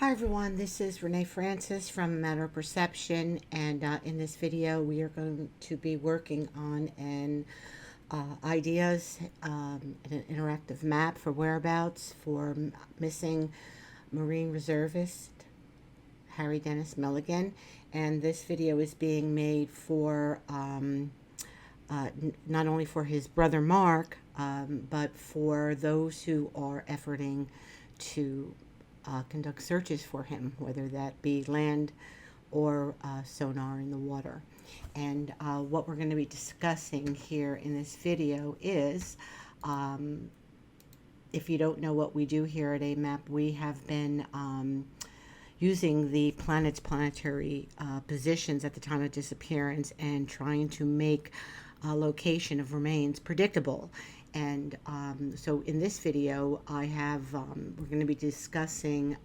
Hi everyone, this is Renee Francis from Matter of Perception, and in this video we are going to be working on an ideas an interactive map for whereabouts for missing Marine reservist Harry Dennis Milligan. And this video is being made for not only for his brother Mark, but for those who are efforting to conduct searches for him, whether that be land or sonar in the water. And what we're going to be discussing here in this video is, if you don't know what we do here at AMAP, we have been using the planet's planetary positions at the time of disappearance and trying to make a location of remains predictable. And so in this video, I have, we're going to be discussing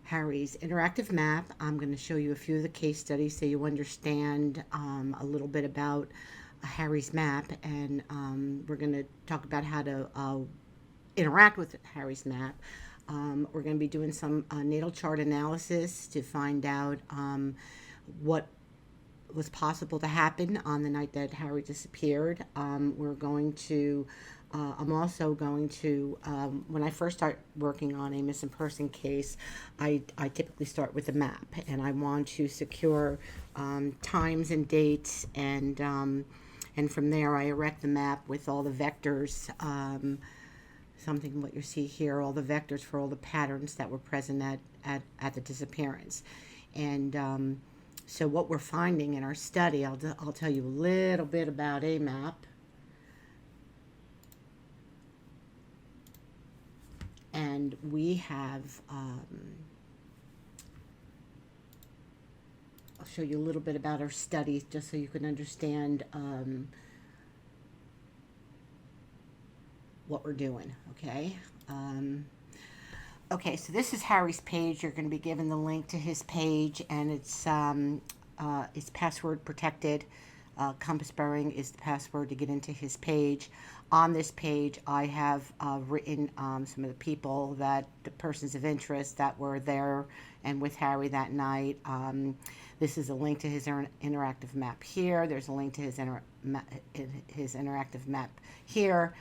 Harry's interactive map. I'm going to show you a few of the case studies so you understand a little bit about Harry's map. And we're going to talk about how to interact with Harry's map. We're going to be doing some natal chart analysis to find out what was possible to happen on the night that Harry disappeared. We're going to, I'm also going to, when I first start working on a missing person case, I typically start with a map, and I want to secure times and dates, and from there I erect the map with all the vectors, something what you see here, all the vectors for all the patterns that were present at the disappearance. And so what we're finding in our study, I'll tell you a little bit about AMAP. And we have, I'll show you a little bit about our study just so you can understand what we're doing, okay? Okay, so this is Harry's page. You're going to be given the link to his page, and it's password protected. Compass bearing is the password to get into his page. On this page, I have written some of the people, the persons of interest that were there and with Harry that night. This is a link to his interactive map here. There's a link to his interactive map here.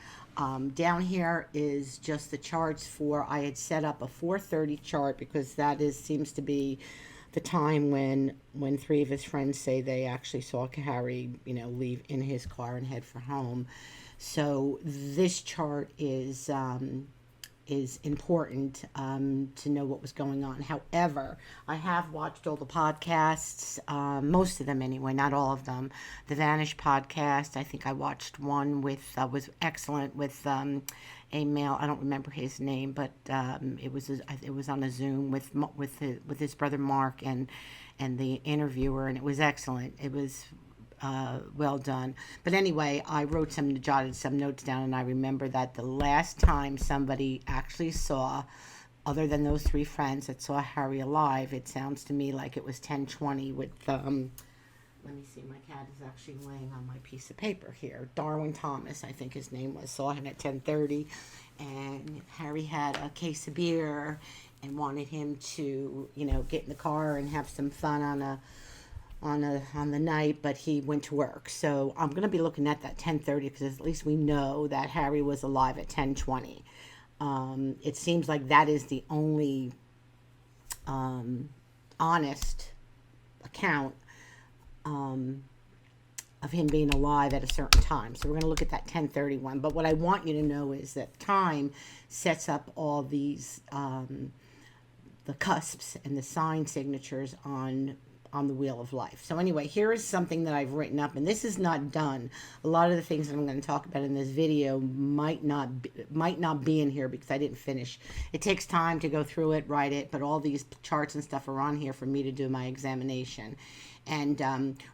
Down here is just the charts for, I had set up a 4:30 chart because that seems to be the time when three of his friends say they actually saw Harry, leave in his car and head for home. So this chart is important to know what was going on. However, I have watched all the podcasts, most of them anyway, not all of them. The Vanish podcast, I think I watched one with, was excellent, with a male, I don't remember his name, but it was on a Zoom with his brother Mark and the interviewer, and it was excellent. It was well done. But anyway, I jotted some notes down, and I remember that the last time somebody actually saw, other than those three friends that saw Harry alive, it sounds to me like it was 10:20 with, let me see, my cat is actually laying on my piece of paper here. Darwin Thomas, I think his name was, saw him at 10:30, and Harry had a case of beer and wanted him to, get in the car and have some fun on the night, but he went to work. So I'm going to be looking at that 10:30 because at least we know that Harry was alive at 10:20. It seems like that is the only honest account of him being alive at a certain time. So we're going to look at that 10:30 one. But what I want you to know is that time sets up all these the cusps and the sign signatures on the wheel of life. So anyway, here is something that I've written up, and this is not done. A lot of the things that I'm going to talk about in this video might not be in here because I didn't finish. It takes time to go through it, write it, but all these charts and stuff are on here for me to do my examination. And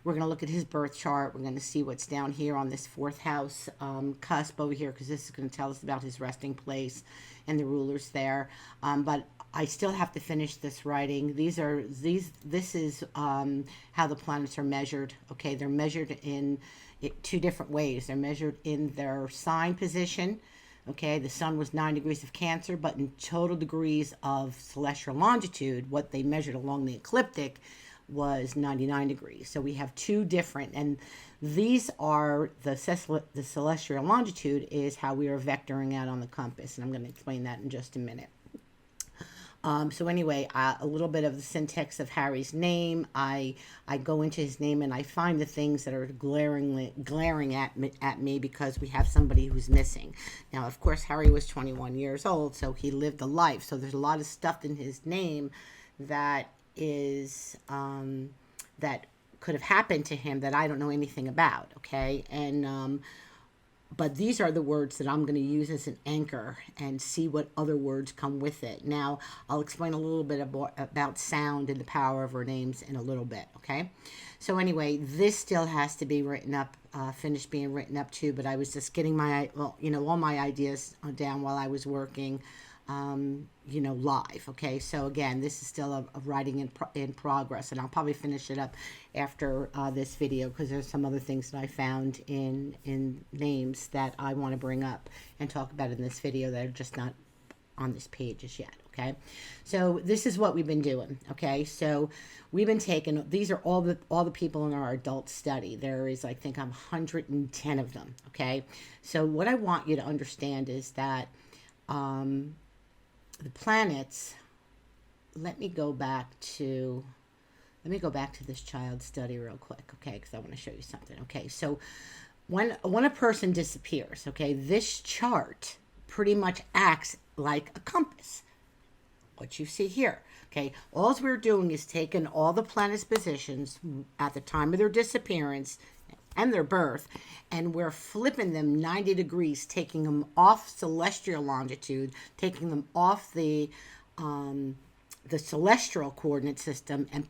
we're going to look at his birth chart. We're going to see what's down here on this fourth house cusp over here, because this is going to tell us about his resting place and the rulers there. But I still have to finish this writing. This is how the planets are measured. Okay, they're measured in two different ways. They're measured in their sign position. Okay, the sun was 9 degrees of Cancer, but in total degrees of celestial longitude, what they measured along the ecliptic was 99 degrees. So we have two different, and these are the celestial longitude is how we are vectoring out on the compass, and I'm going to explain that in just a minute. So anyway, a little bit of the syntax of Harry's name. I go into his name and I find the things that are glaring at me because we have somebody who's missing. Now, of course, Harry was 21 years old, so he lived a life. So there's a lot of stuff in his name that is that could have happened to him that I don't know anything about. Okay, and but these are the words that I'm going to use as an anchor and see what other words come with it. Now, I'll explain a little bit about sound and the power of our names in a little bit, okay? So anyway, this still has to be written up, finished being written up too, but I was just getting my, well, you know, all my ideas down while I was working, you know, live. Okay, so again, this is still a writing in progress, and I'll probably finish it up after this video because there's some other things that I found in names that I want to bring up and talk about in this video that are just not on this page as yet. Okay, so this is what we've been doing. Okay, so we've been taking, these are all the people in our adult study. There is, I think, 110 of them. Okay, so what I want you to understand is that the planets, let me go back to this child study real quick, okay, because I want to show you something. Okay, so when a person disappears, okay, this chart pretty much acts like a compass, what you see here. Okay, all we're doing is taking all the planets' positions at the time of their disappearance and their birth, and we're flipping them 90 degrees, taking them off celestial longitude, taking them off the celestial coordinate system, and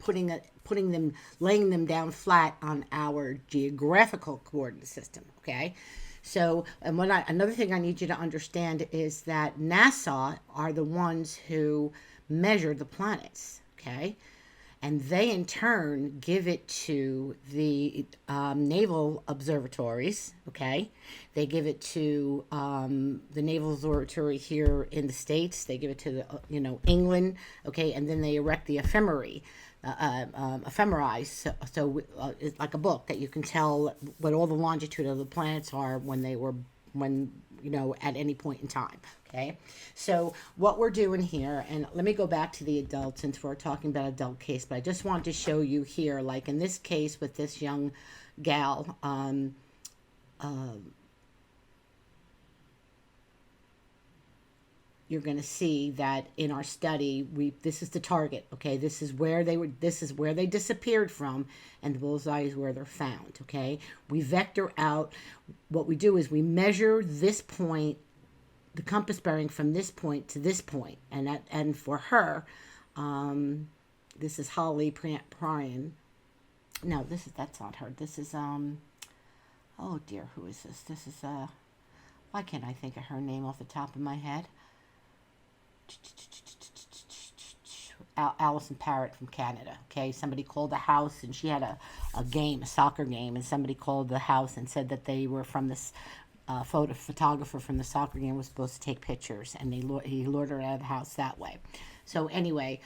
laying them down flat on our geographical coordinate system. Okay, so and another thing I need you to understand is that NASA are the ones who measure the planets. Okay. And they, in turn, give it to the naval observatories, okay? They give it to the Naval Observatory here in the States. They give it to, England, okay? And then they erect the ephemerae, so it's like a book that you can tell what all the longitude of the planets are at any point in time. Okay, so what we're doing here, and let me go back to the adult since we're talking about adult case, but I just want to show you here, like in this case with this young gal, you're going to see that in our study, this is the target. Okay, this is where they disappeared from, and the bullseye is where they're found. Okay, we vector out. What we do is we measure this point, the compass bearing from this point to this point, and for her, this is Holly Pryan. No, that's not her. This is oh dear, who is this? This is why can't I think of her name off the top of my head? Allison Parrott from Canada. Okay, somebody called the house, and she had a soccer game, and somebody called the house and said that they were from this photographer from the soccer game was supposed to take pictures, and he lured her out of the house that way. So anyway,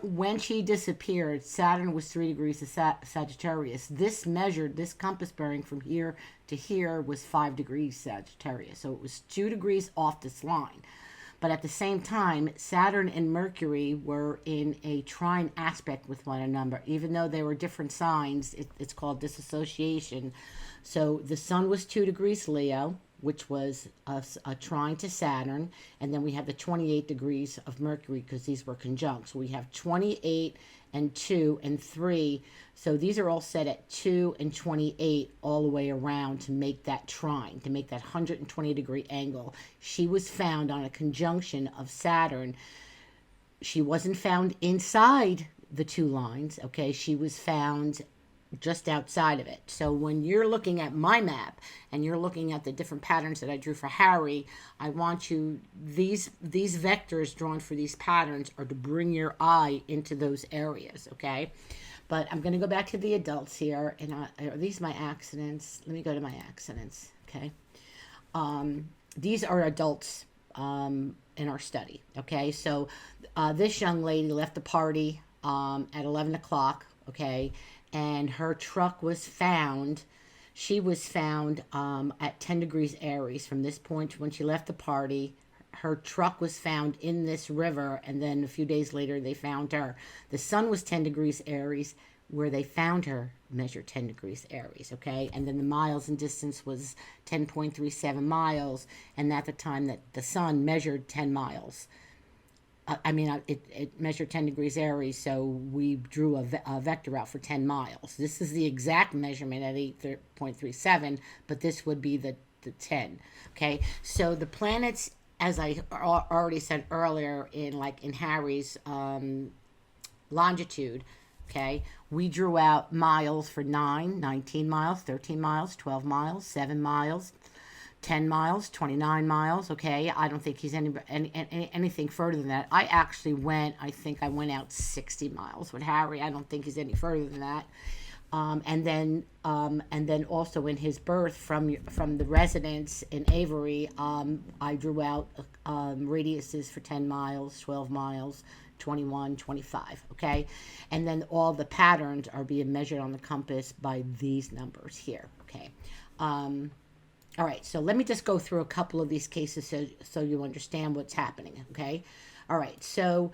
when she disappeared, Saturn was 3 degrees of Sagittarius. This compass bearing from here to here was 5 degrees Sagittarius. So it was 2 degrees off this line. But at the same time, Saturn and Mercury were in a trine aspect with one another. Even though they were different signs, it's called dissociation. So the sun was 2 degrees Leo, which was a trine to Saturn. And then we have the 28 degrees of Mercury because these were conjunct. So we have 28 and 2 and 3. So these are all set at 2 and 28 all the way around to make that trine, to make that 120 degree angle. She was found on a conjunction of Saturn. She wasn't found inside the two lines, okay? She was found just outside of it. So when you're looking at my map and you're looking at the different patterns that I drew for Harry, I want you, these vectors drawn for these patterns are to bring your eye into those areas, okay? But I'm going to go back to the adults here, and are these my accidents? Let me go to my accidents, okay? these are adults in our study. Okay, so this young lady left the party at 11 o'clock. Okay, and her truck was found. She was found at 10 degrees Aries from this point when she left the party. Her truck was found in this river, and then a few days later they found her. The sun was 10 degrees Aries. Where they found her measured 10 degrees Aries, okay? And then the miles and distance was 10.37 miles, and at the time that the sun measured 10 miles. It measured 10 degrees Aries, so we drew a vector out for 10 miles. This is the exact measurement at 8.37, but this would be the 10, okay? So the planets, as I already said earlier, in Harry's longitude, okay, we drew out miles for 9, 19 miles, 13 miles, 12 miles, 7 miles, 10 miles, 29 miles, okay? I don't think he's anything further than that. I think I went out 60 miles with Harry. I don't think he's any further than that. And then also in his birth from the residence in Avery, I drew out radiuses for 10 miles, 12 miles, 21, 25, okay? And then all the patterns are being measured on the compass by these numbers here, okay? All right, so let me just go through a couple of these cases so you understand what's happening, okay? All right, so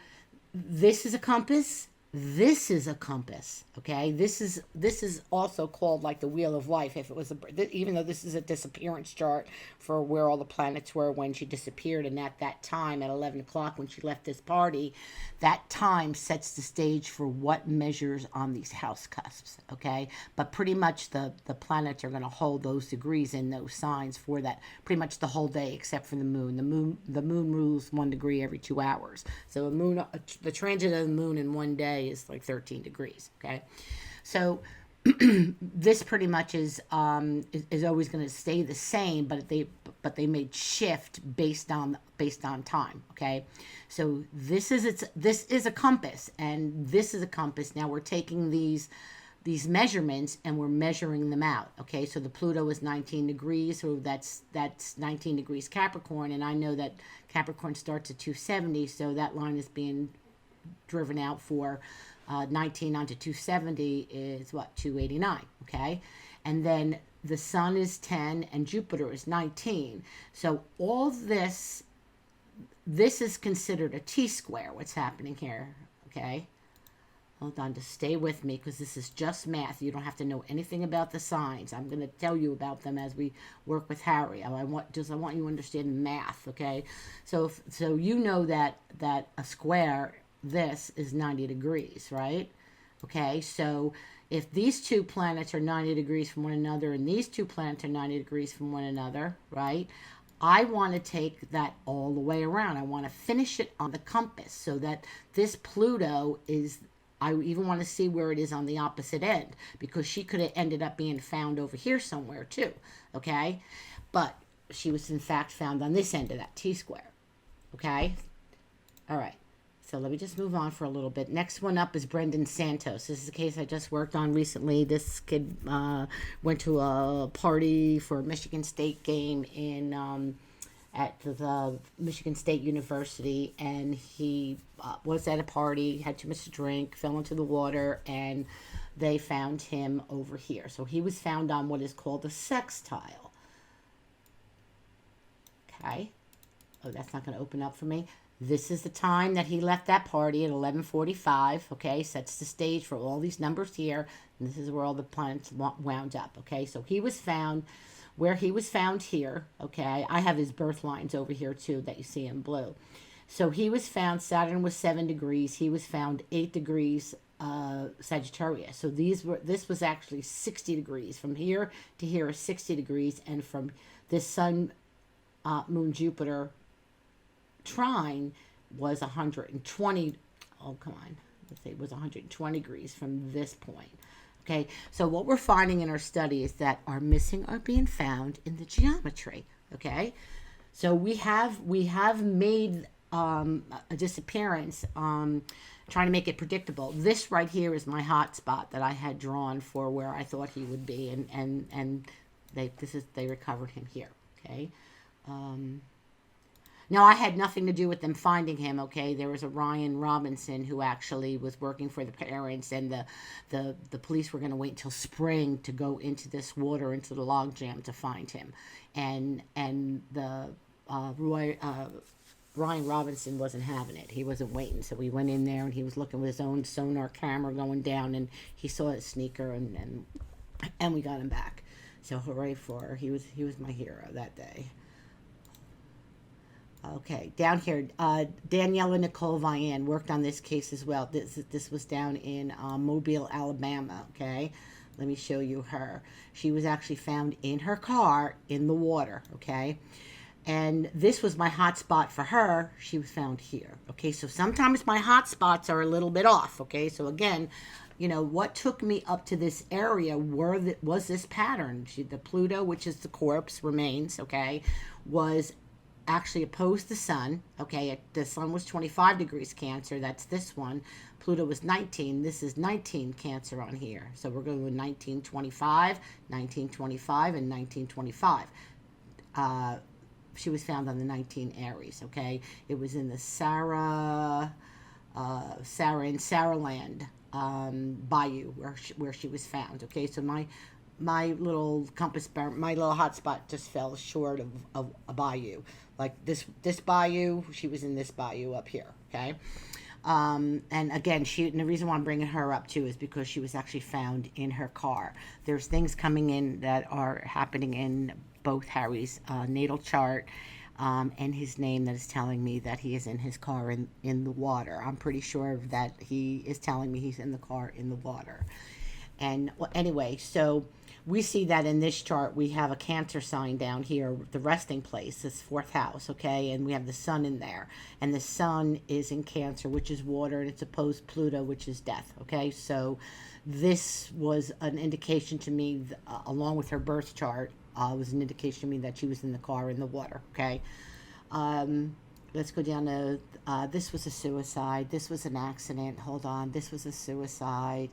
this is a compass. This is a compass, okay? This is also called like the Wheel of Life. If it was even though this is a disappearance chart for where all the planets were when she disappeared, and at that time at 11 o'clock when she left this party, that time sets the stage for what measures on these house cusps, okay? But pretty much the planets are going to hold those degrees in those signs for that pretty much the whole day, except for the moon. The moon rules 1 degree every 2 hours. So the transit of the moon in one day is like 13 degrees, okay? So this pretty much is always going to stay the same, but they made shift based on time, okay? So this is a compass, and this is a compass. Now we're taking these measurements and we're measuring them out, okay? So the Pluto is 19 degrees, so that's 19 degrees Capricorn, and I know that Capricorn starts at 270, so that line is being driven out for 19 onto 270 is what, 289, okay? And then the sun is 10 and Jupiter is 19. So all this is considered a T-square, what's happening here, okay? Hold on, just stay with me because this is just math. You don't have to know anything about the signs. I'm going to tell you about them as we work with Harry. I want you to understand math, okay? So you know that a square, this is 90 degrees, right? Okay, so if these two planets are 90 degrees from one another and these two planets are 90 degrees from one another, right? I want to take that all the way around. I want to finish it on the compass so that this Pluto is, I even want to see where it is on the opposite end, because she could have ended up being found over here somewhere too, okay? But she was in fact found on this end of that T-square, okay? All right. So let me just move on for a little bit. Next one up is Brendan Santos. This is a case I just worked on recently. This kid went to a party for a Michigan State game at the Michigan State University, and he was at a party, had too much to drink, fell into the water, and they found him over here. So he was found on what is called a sextile. Okay. Oh, that's not going to open up for me. This is the time that he left that party at 11:45, okay? Sets the stage for all these numbers here, and this is where all the planets wound up, okay? So he was found where he was found here, okay? I have his birth lines over here, too, that you see in blue. So he was found, Saturn was 7 degrees. He was found 8 degrees Sagittarius. So this was actually 60 degrees. From here to here is 60 degrees, and from this Sun, Moon, Jupiter trine was 120. Oh, come on. Let's say it was 120 degrees from this point. Okay, so what we're finding in our study is that our missing are being found in the geometry. Okay, so we have made a disappearance, trying to make it predictable. This right here is my hot spot that I had drawn for where I thought he would be, and they recovered him here. Okay. Now, I had nothing to do with them finding him, okay? There was a Ryan Robinson who actually was working for the parents, and the police were going to wait until spring to go into this water, into the log jam to find him. And the Ryan Robinson wasn't having it. He wasn't waiting. So we went in there, and he was looking with his own sonar camera going down, and he saw his sneaker, and we got him back. So hooray for her. He was my hero that day. Okay, down here, Daniela Nicole Vian worked on this case as well. This was down in Mobile, Alabama. Okay, let me show you her. She was actually found in her car in the water. Okay, and this was my hot spot for her. She was found here. Okay, so sometimes my hot spots are a little bit off. Okay, so again, you know, what took me up to this area was this pattern. The Pluto, which is the corpse remains. Okay, was actually opposed the sun. Okay, the sun was 25 degrees Cancer. That's this one. Pluto was 19. This is 19 Cancer on here. So we're going with 1925, 1925, and 1925. She was found on the 19 Aries. Okay, it was in the Sarah and Saraland Bayou where she was found. Okay, so my little compass bar, my little hotspot just fell short of a bayou. Like this bayou, she was in this bayou up here, okay? And again, and the reason why I'm bringing her up too is because she was actually found in her car. There's things coming in that are happening in both Harry's natal chart and his name that is telling me that he is in his car in the water. I'm pretty sure that he is telling me he's in the car in the water. And well, anyway, so we see that in this chart, we have a Cancer sign down here, the resting place, this fourth house, okay? And we have the sun in there. And the sun is in Cancer, which is water, and it's opposed Pluto, which is death, okay? So this was an indication to me, along with her birth chart, was an indication to me that she was in the car in the water, okay? Let's go down to, this was a suicide. This was an accident. Hold on. This was a suicide.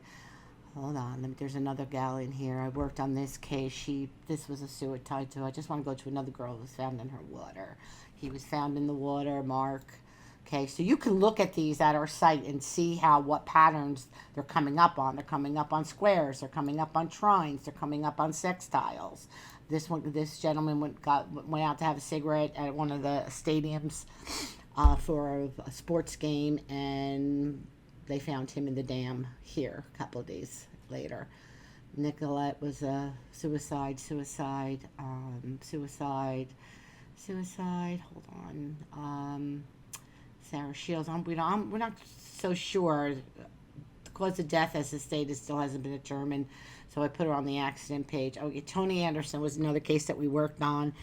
Hold on, there's another gal in here. I worked on this case. This was a suicide too. I just want to go to another girl who was found in her water. He was found in the water, Mark. Okay, so you can look at these at our site and see what patterns they're coming up on. They're coming up on squares. They're coming up on trines. They're coming up on sextiles. This gentleman went out to have a cigarette at one of the stadiums for a sports game, and they found him in the dam here a couple of days later. Nicolette was a suicide. Hold on. Sarah Shields. We're not so sure. The cause of death, as the state, still hasn't been determined. So I put her on the accident page. Okay, Tony Anderson was another case that we worked on,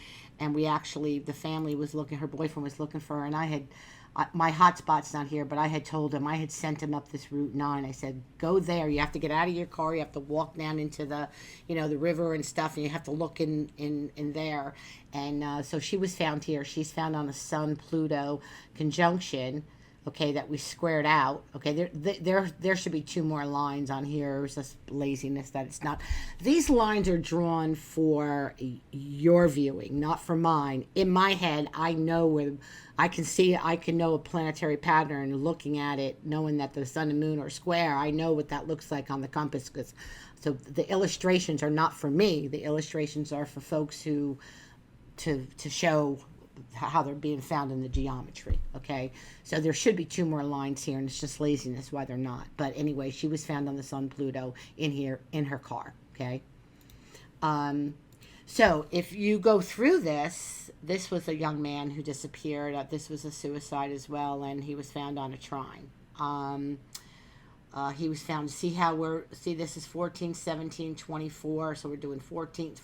and the family was looking. Her boyfriend was looking for her, and my hotspot's not here, but I had told him, I had sent him up this Route 9. I said, go there. You have to get out of your car. You have to walk down into the river and stuff, and you have to look in there. And so she was found here. She's found on a Sun-Pluto conjunction, okay, that we squared out. Okay, there should be two more lines on here. It was just laziness that it's not. These lines are drawn for your viewing, not for mine. In my head, I know where I can know a planetary pattern looking at it, knowing that the sun and moon are square. I know what that looks like on the compass. So the illustrations are not for me. The illustrations are for folks to show how they're being found in the geometry, okay? So there should be two more lines here, and it's just laziness why they're not. But anyway, she was found on the Sun-Pluto in here in her car, okay? So if you go through this was a young man who disappeared. This was a suicide as well, and he was found on a trine. He was found, this is 14, 17, 24, so we're doing 14,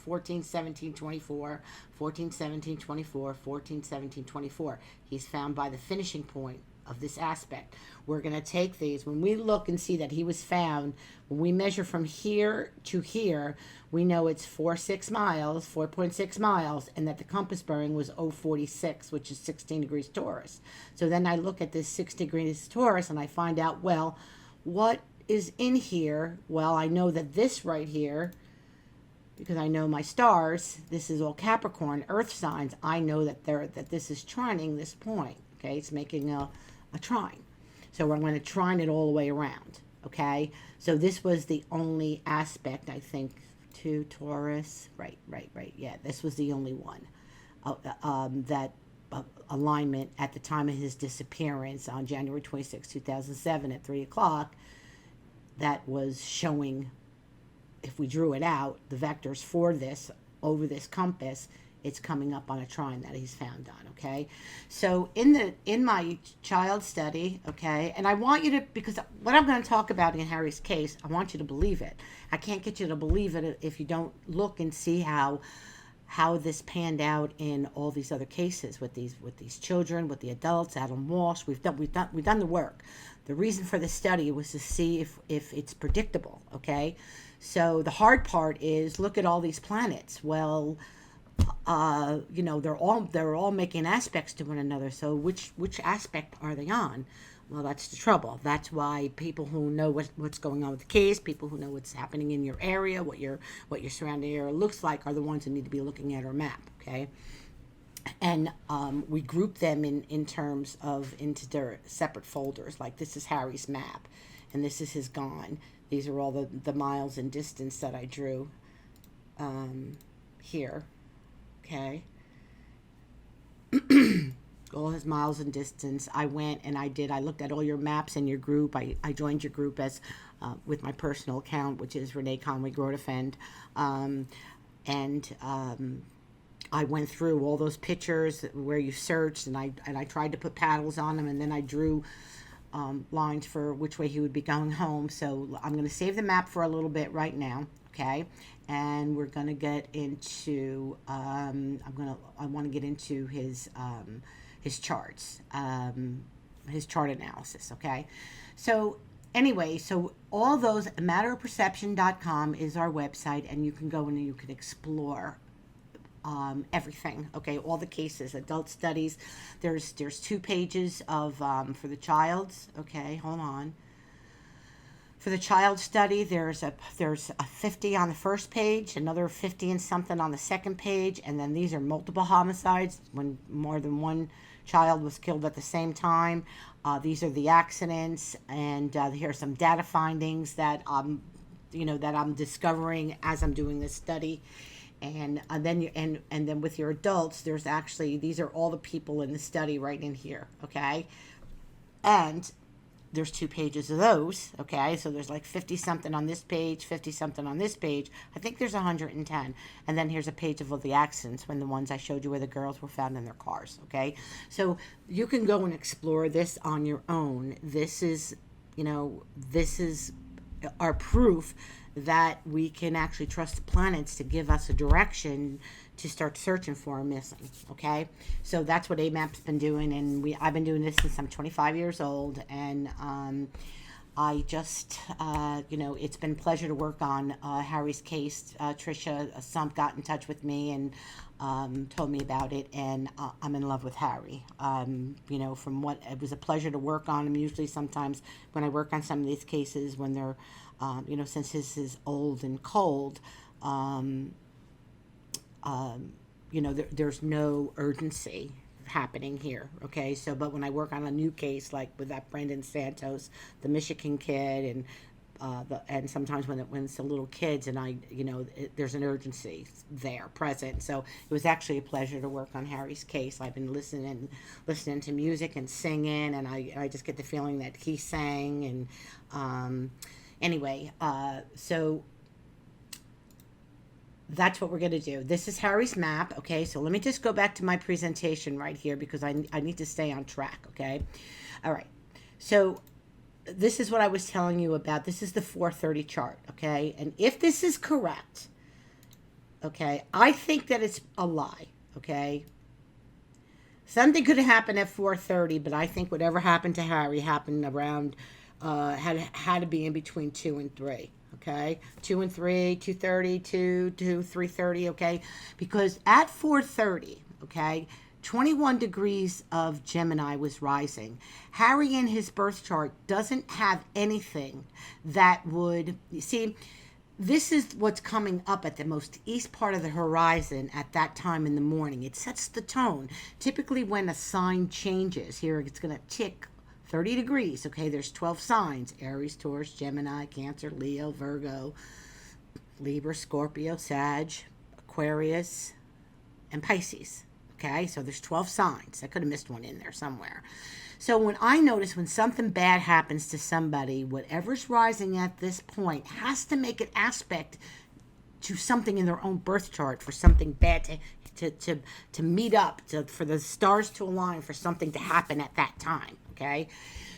17, 24, 14, 17, 24, 14, 17, 24. He's found by the finishing point of this aspect. We're going to take these. When we look and see that he was found, when we measure from here to here, we know it's 4.6 miles, and that the compass bearing was 046, which is 16 degrees Taurus. So then I look at this 6 degrees Taurus, and I find out, well, what is in here? Well, I know that this right here because I know my stars, this is all Capricorn, earth signs, I know that this is trining this point, okay? It's making a trine. So I'm going to trine it all the way around, okay? So this was the only aspect, I think, to Taurus. Right. Yeah, this was the only one. That alignment at the time of his disappearance on January 26, 2007 at 3 o'clock, that was showing, if we drew it out, the vectors for this over this compass, it's coming up on a trine that he's found on, okay? So in my child study, okay, and I want you to, because what I'm going to talk about in Harry's case, I want you to believe it. I can't get you to believe it if you don't look and see how this panned out in all these other cases with these children, with the adults, Adam Walsh. We've done the work. The reason for the study was to see if it's predictable, okay? So the hard part is look at all these planets. Well, they're all making aspects to one another. So which aspect are they on? Well, that's the trouble. That's why people who know what's going on with the case, people who know what's happening in your area, what your surrounding area looks like, are the ones who need to be looking at our map. Okay, and we group them in terms of into their separate folders. Like this is Harry's map, and this is his gone. These are all the miles and distance that I drew here. Okay. All his miles and distance. I went and I looked at all your maps in your group. I joined your group as with my personal account, which is Renee Conway Grow Defend. I went through all those pictures where you searched, and I tried to put paddles on them, and then I drew lines for which way he would be going home. So I'm going to save the map for a little bit right now, okay? And we're going to get into I want to get into his charts, his chart analysis, okay? So anyway, so all those, matterofperception.com is our website, and you can go in and you can explore everything, okay? All the cases, adult studies. There's 2 pages of for the child's, okay? Hold on. For the child study, there's a 50 on the first page, another 50 and something on the second page, and then these are multiple homicides when more than one child was killed at the same time. These are the accidents, and here are some data findings that that I'm discovering as I'm doing this study. And then with your adults, there's actually, these are all the people in the study right in here, okay? And there's 2 pages of those, okay? So there's like 50 something on this page, 50 something on this page. I think there's 110. And then here's a page of all the accidents, when the ones I showed you where the girls were found in their cars, okay? So you can go and explore this on your own. This is our proof that we can actually trust the planets to give us a direction to start searching for a missing, okay? So that's what AMAP's been doing, and I've been doing this since I'm 25 years old, and I just, it's been a pleasure to work on Harry's case. Tricia Sump got in touch with me and told me about it, and I'm in love with Harry. From what, it was a pleasure to work on him. Usually sometimes when I work on some of these cases, when they're, since this is old and cold, there's no urgency happening here, okay? So, but when I work on a new case, like with that Brendan Santos, the Michigan kid, and sometimes when it's the little kids, and there's an urgency there present. So it was actually a pleasure to work on Harry's case. I've been listening to music and singing, and I just get the feeling that he sang, and so that's what we're going to do. This is Harry's map, okay? So let me just go back to my presentation right here, because I need to stay on track, okay? All right. So this is what I was telling you about. This is the 4:30 chart, okay? And if this is correct, okay, I think that it's a lie, okay? Something could have happened at 4:30, but I think whatever happened to Harry happened around, had to be in between 2 and 3. Okay, 2 and 3, 2:30, 2 to 3:30. Okay, because at 4:30, okay, 21 degrees of Gemini was rising. Harry in his birth chart doesn't have anything that would, you see, this is what's coming up at the most east part of the horizon at that time in the morning. It sets the tone. Typically when a sign changes, here it's going to tick 30 degrees. Okay, there's 12 signs: Aries, Taurus, Gemini, Cancer, Leo, Virgo, Libra, Scorpio, Sag, Aquarius, and Pisces. Okay, so there's 12 signs. I could have missed one in there somewhere. So when I notice when something bad happens to somebody, whatever's rising at this point has to make an aspect to something in their own birth chart for something bad to meet up, for the stars to align, for something to happen at that time. Okay,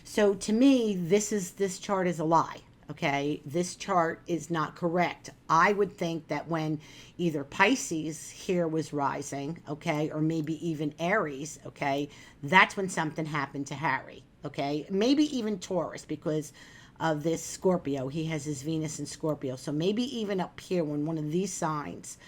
so to me, this chart is a lie. Okay, this chart is not correct. I would think that when either Pisces here was rising, okay, or maybe even Aries, okay, that's when something happened to Harry, okay, maybe even Taurus because of this Scorpio. He has his Venus in Scorpio, so maybe even up here when one of these signs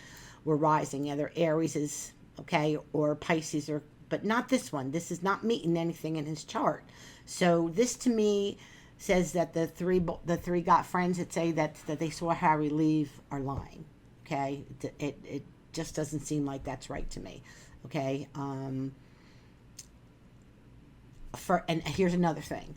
were rising, either Aries is, okay, or Pisces, or but not this one. This is not meeting anything in his chart. So this to me says that the three got friends that say that they saw Harry leave are lying. Okay, it just doesn't seem like that's right to me. Okay, and here's another thing.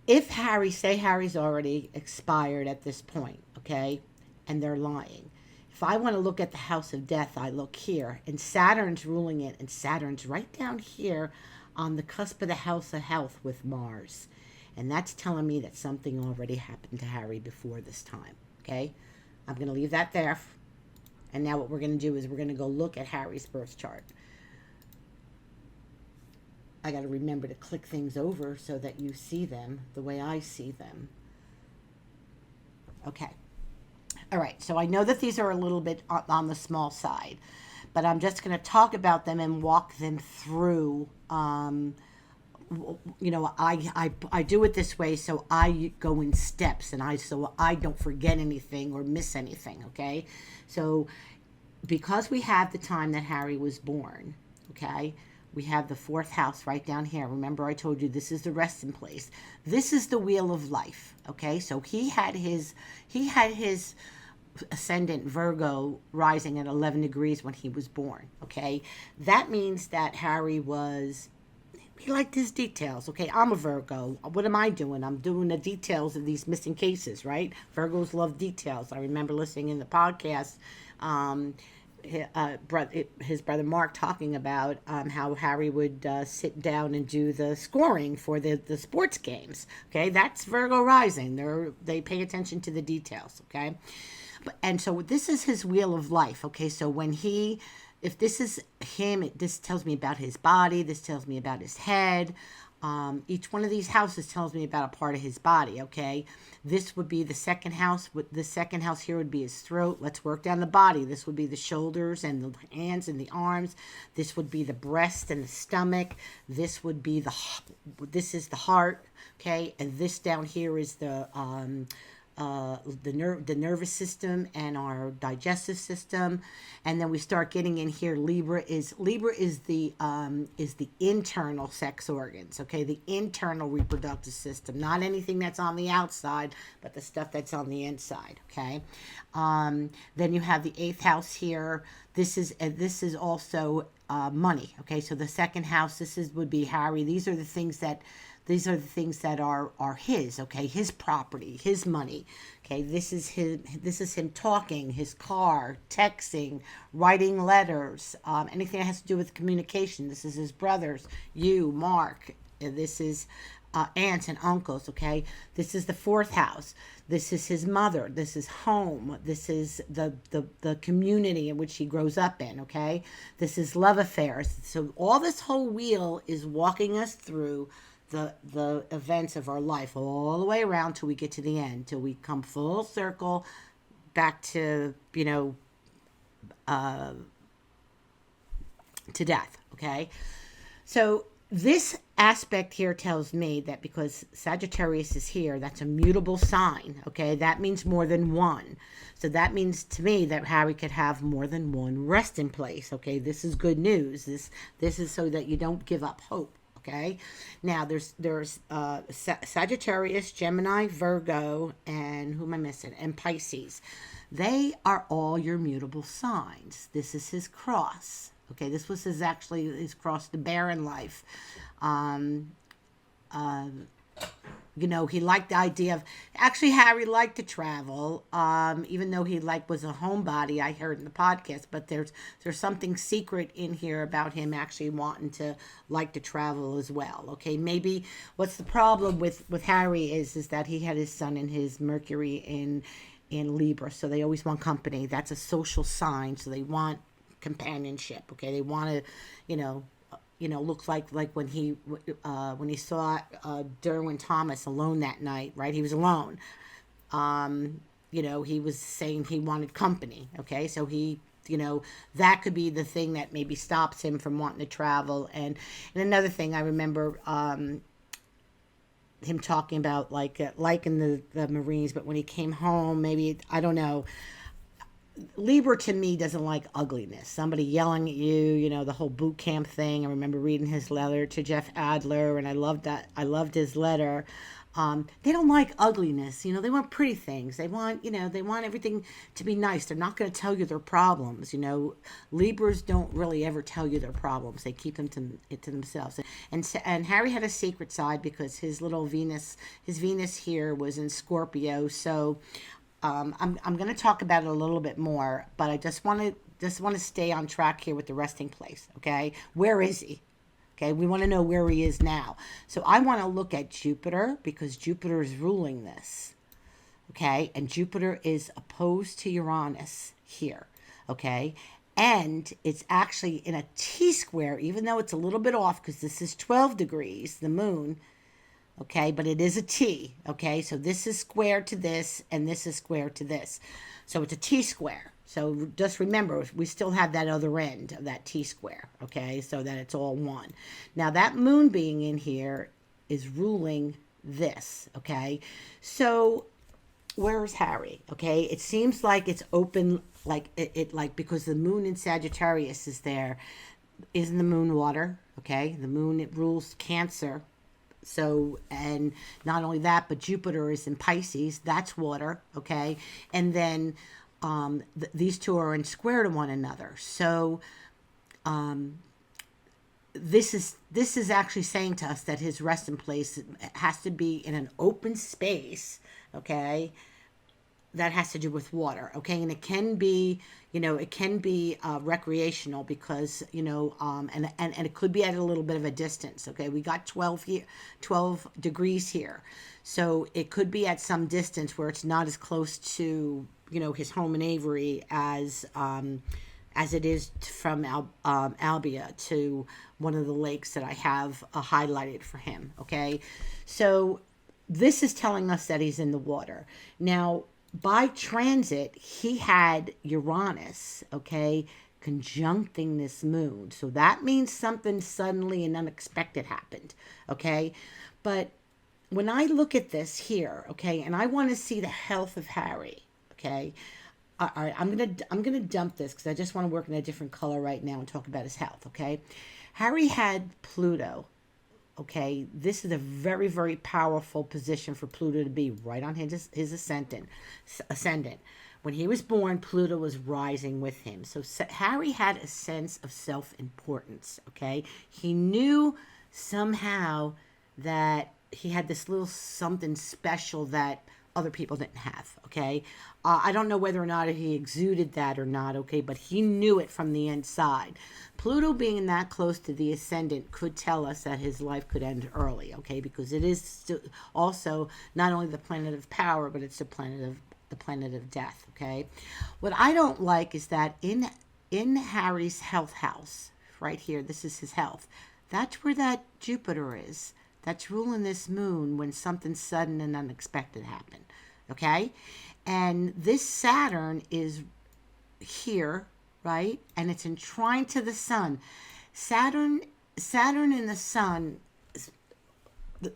If Harry's already expired at this point, okay, and they're lying. If I want to look at the house of death, I look here, and Saturn's ruling it, and Saturn's right down here on the cusp of the house of health with Mars. And that's telling me that something already happened to Harry before this time, okay? I'm going to leave that there. And now what we're going to do is we're going to go look at Harry's birth chart. I got to remember to click things over so that you see them the way I see them. Okay. All right, so I know that these are a little bit on the small side, but I'm just going to talk about them and walk them through. You know, I do it this way so I go in steps and so I don't forget anything or miss anything, okay? So because we have the time that Harry was born, okay, we have the fourth house right down here. Remember I told you this is the resting place. This is the wheel of life, okay? So he had his ascendant Virgo rising at 11 degrees when he was born, okay? That means that Harry he liked his details. Okay, I'm a Virgo. What am I doing? I'm doing the details of these missing cases, right? Virgos love details. I remember listening in the podcast, his brother Mark talking about how Harry would sit down and do the scoring for the sports games. Okay, that's Virgo rising. They pay attention to the details. Okay, and so this is his wheel of life. Okay, so if this is him, this tells me about his body. This tells me about his head. Each one of these houses tells me about a part of his body, okay? This would be the second house. The second house here would be his throat. Let's work down the body. This would be the shoulders and the hands and the arms. This would be the breast and the stomach. This is the heart, okay? And this down here is the nervous system and our digestive system. And then we start getting in here. Libra is the internal sex organs, okay? The internal reproductive system, not anything that's on the outside, but the stuff that's on the inside, okay? Then you have the eighth house here. This is also money, okay? So the second house, would be Harry. These are the things that are his, okay? His property, his money, okay? This is him talking, his car, texting, writing letters, anything that has to do with communication. This is his brothers, you, Mark. This is aunts and uncles, okay? This is the fourth house. This is his mother. This is home. This is the community in which he grows up in, okay? This is love affairs. So all this whole wheel is walking us through the events of our life all the way around till we get to the end, till we come full circle back to, to death, okay? So this aspect here tells me that because Sagittarius is here, that's a mutable sign, okay? That means more than one. So that means to me that Harry could have more than one resting place, okay? This is good news. This is so that you don't give up hope. Okay, now there's Sagittarius, Gemini, Virgo, and who am I missing? And Pisces. They are all your mutable signs. This is his cross. Okay, this was his cross to bear in life. Um, uh, he liked the idea of, actually, Harry liked to travel, even though he was a homebody, I heard in the podcast, but there's something secret in here about him actually wanting to like to travel as well. Okay, maybe what's the problem with Harry is that he had his sun and his Mercury in Libra, so they always want company. That's a social sign, so they want companionship. Okay, they want to, looks like when he saw Derwin Thomas alone that night, right? He was alone. He was saying he wanted company. Okay, so that could be the thing that maybe stops him from wanting to travel. And another thing I remember, him talking about in the Marines, but when he came home, maybe, I don't know. Libra to me doesn't like ugliness. Somebody yelling at you, the whole boot camp thing. I remember reading his letter to Jeff Adler, and I loved that. I loved his letter. They don't like ugliness. They want pretty things. They want, they want everything to be nice. They're not going to tell you their problems. Libras don't really ever tell you their problems. They keep them to themselves. And Harry had a secret side because his Venus here was in Scorpio. So I'm going to talk about it a little bit more, but I just want to stay on track here with the resting place. Okay, where is he? Okay, we want to know where he is now. So I want to look at Jupiter because Jupiter is ruling this. Okay, and Jupiter is opposed to Uranus here. Okay, and it's actually in a T-square, even though it's a little bit off because this is 12 degrees, the moon. Okay, but it is a T. Okay, so this is square to this, and this is square to this. So it's a T-square. So just remember, we still have that other end of that T-square. Okay, so that it's all one. Now, that moon being in here is ruling this. Okay, so where's Harry? Okay, it seems like it's open, because the moon in Sagittarius is there. Isn't the moon water? Okay, the moon, it rules Cancer. So, and not only that, but Jupiter is in Pisces. That's water, okay? And then these two are in square to one another. So, this is actually saying to us that his resting place has to be in an open space, okay? That has to do with water, okay? And it can be, recreational because, and it could be at a little bit of a distance, okay? We got 12 degrees here. So it could be at some distance where it's not as close to, his home in Avery as it is from Albia to one of the lakes that I have highlighted for him, okay? So this is telling us that he's in the water. Now, by transit, he had Uranus, okay, conjuncting this moon. So that means something suddenly and unexpected happened, okay? But when I look at this here, okay, and I want to see the health of Harry, okay? All right, I'm gonna dump this because I just want to work in a different color right now and talk about his health, okay? Harry had Pluto. Okay, this is a very, very powerful position for Pluto to be right on his ascendant. When he was born, Pluto was rising with him. So Harry had a sense of self-importance, okay? He knew somehow that he had this little something special that other people didn't have, okay? I don't know whether or not he exuded that or not, okay? But he knew it from the inside. Pluto being that close to the ascendant could tell us that his life could end early, okay? Because it is still also not only the planet of power, but it's the planet of death, okay? What I don't like is that in Harry's health house, right here, this is his health. That's where that Jupiter is. That's ruling this moon when something sudden and unexpected happened, okay? And this Saturn is here, right? And it's enshrined to the sun. Saturn and the sun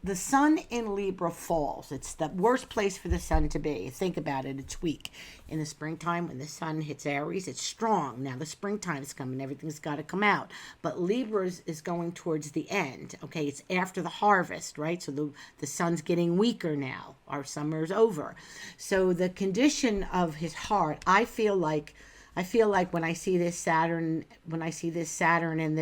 the sun in Libra falls. It's the worst place for the sun to be. Think about it. It's weak. In the springtime, when the sun hits Aries, it's strong. Now the springtime's coming. Everything's got to come out. But Libra is going towards the end. Okay, it's after the harvest, right? So the sun's getting weaker now. Our summer's over. So the condition of his heart, I feel like when I see this Saturn, and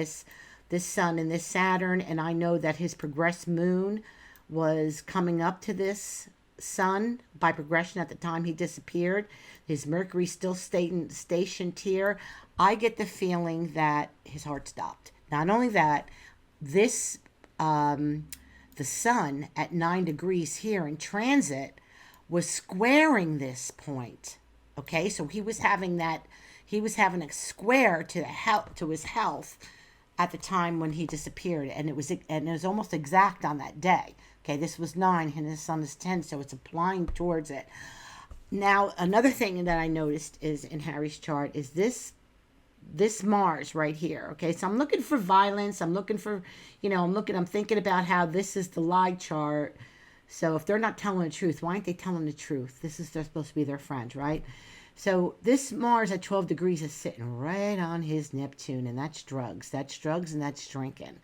this sun and this Saturn, and I know that his progressed moon was coming up to this sun by progression at the time he disappeared. His Mercury still stationed here. I get the feeling that his heart stopped. Not only that, this the sun at 9 degrees here in transit was squaring this point. Okay, so he was having a square to his health at the time when he disappeared, and it was almost exact on that day. Okay, this was 9 and his sun is 10, so it's applying towards it. Now, another thing that I noticed is in Harry's chart is this Mars right here. Okay, so I'm looking for violence. I'm looking for, I'm thinking about how this is the lie chart. So if they're not telling the truth, why aren't they telling the truth? They're supposed to be their friend, right? So this Mars at 12 degrees is sitting right on his Neptune, and that's drugs. That's drugs and that's drinking.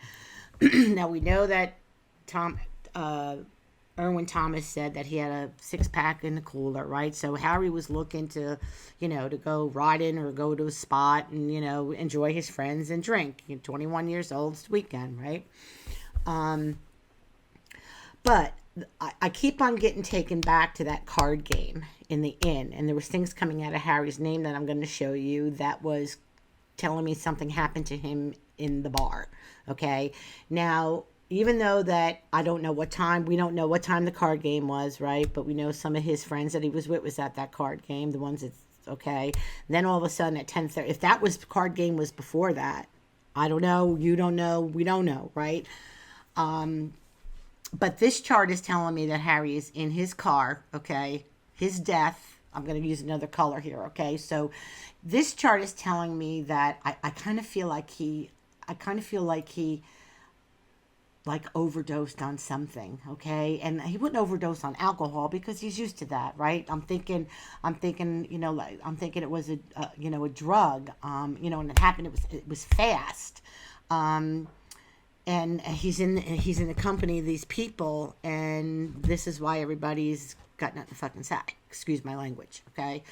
Now we know that Erwin Thomas said that he had a 6-pack in the cooler, right? So Harry was looking to, to go riding or go to a spot and, enjoy his friends and drink. 21 years old, it's the weekend, right? But I keep on getting taken back to that card game in the inn, and there was things coming out of Harry's name that I'm going to show you that was telling me something happened to him in the bar. Okay, now even though that we don't know what time the card game was, right? But we know some of his friends that he was with was at that card game. The ones that's okay. And then all of a sudden at 10:30, if that was card game was before that, I don't know. You don't know. We don't know, right? But this chart is telling me that Harry is in his car, okay? His death. I'm going to use another color here, okay? So this chart is telling me that I kind of feel like he overdosed on something, okay? And he wouldn't overdose on alcohol because he's used to that, right? I'm thinking, I'm thinking it was a drug, and it happened. It was fast. And he's in the company of these people, and this is why everybody's got nothing to fucking say. Excuse my language, okay?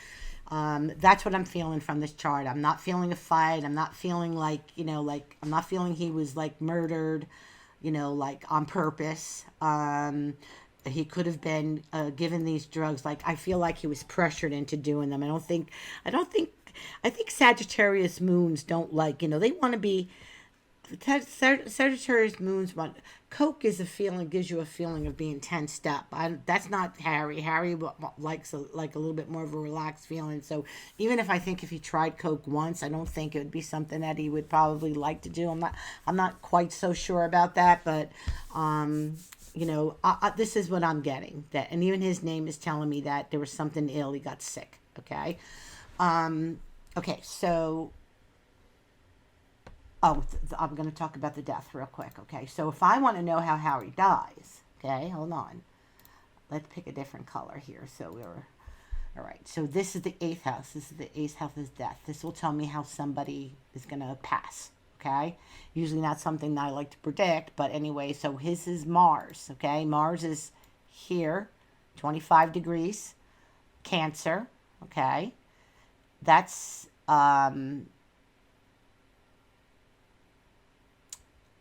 That's what I'm feeling from this chart. I'm not feeling a fight. I'm not feeling I'm not feeling he was murdered, on purpose. He could have been given these drugs. I feel like he was pressured into doing them. I think Sagittarius moons don't they want to be. Sagittarius moons want coke gives you a feeling of being tensed up. That's not Harry. Harry likes a little bit more of a relaxed feeling. So even if he tried coke once, I don't think it would be something that he would probably like to do. I'm not quite so sure about that, but this is what I'm getting. And even his name is telling me that there was something ill. He got sick. Okay. Okay. So. Oh, I'm going to talk about the death real quick, okay? So if I want to know how Harry dies, okay, hold on. Let's pick a different color here. All right, so this is the 8th house. This is the 8th house is death. This will tell me how somebody is going to pass, okay? Usually not something that I like to predict, but anyway, so his is Mars, okay? Mars is here, 25 degrees, Cancer, okay? That's,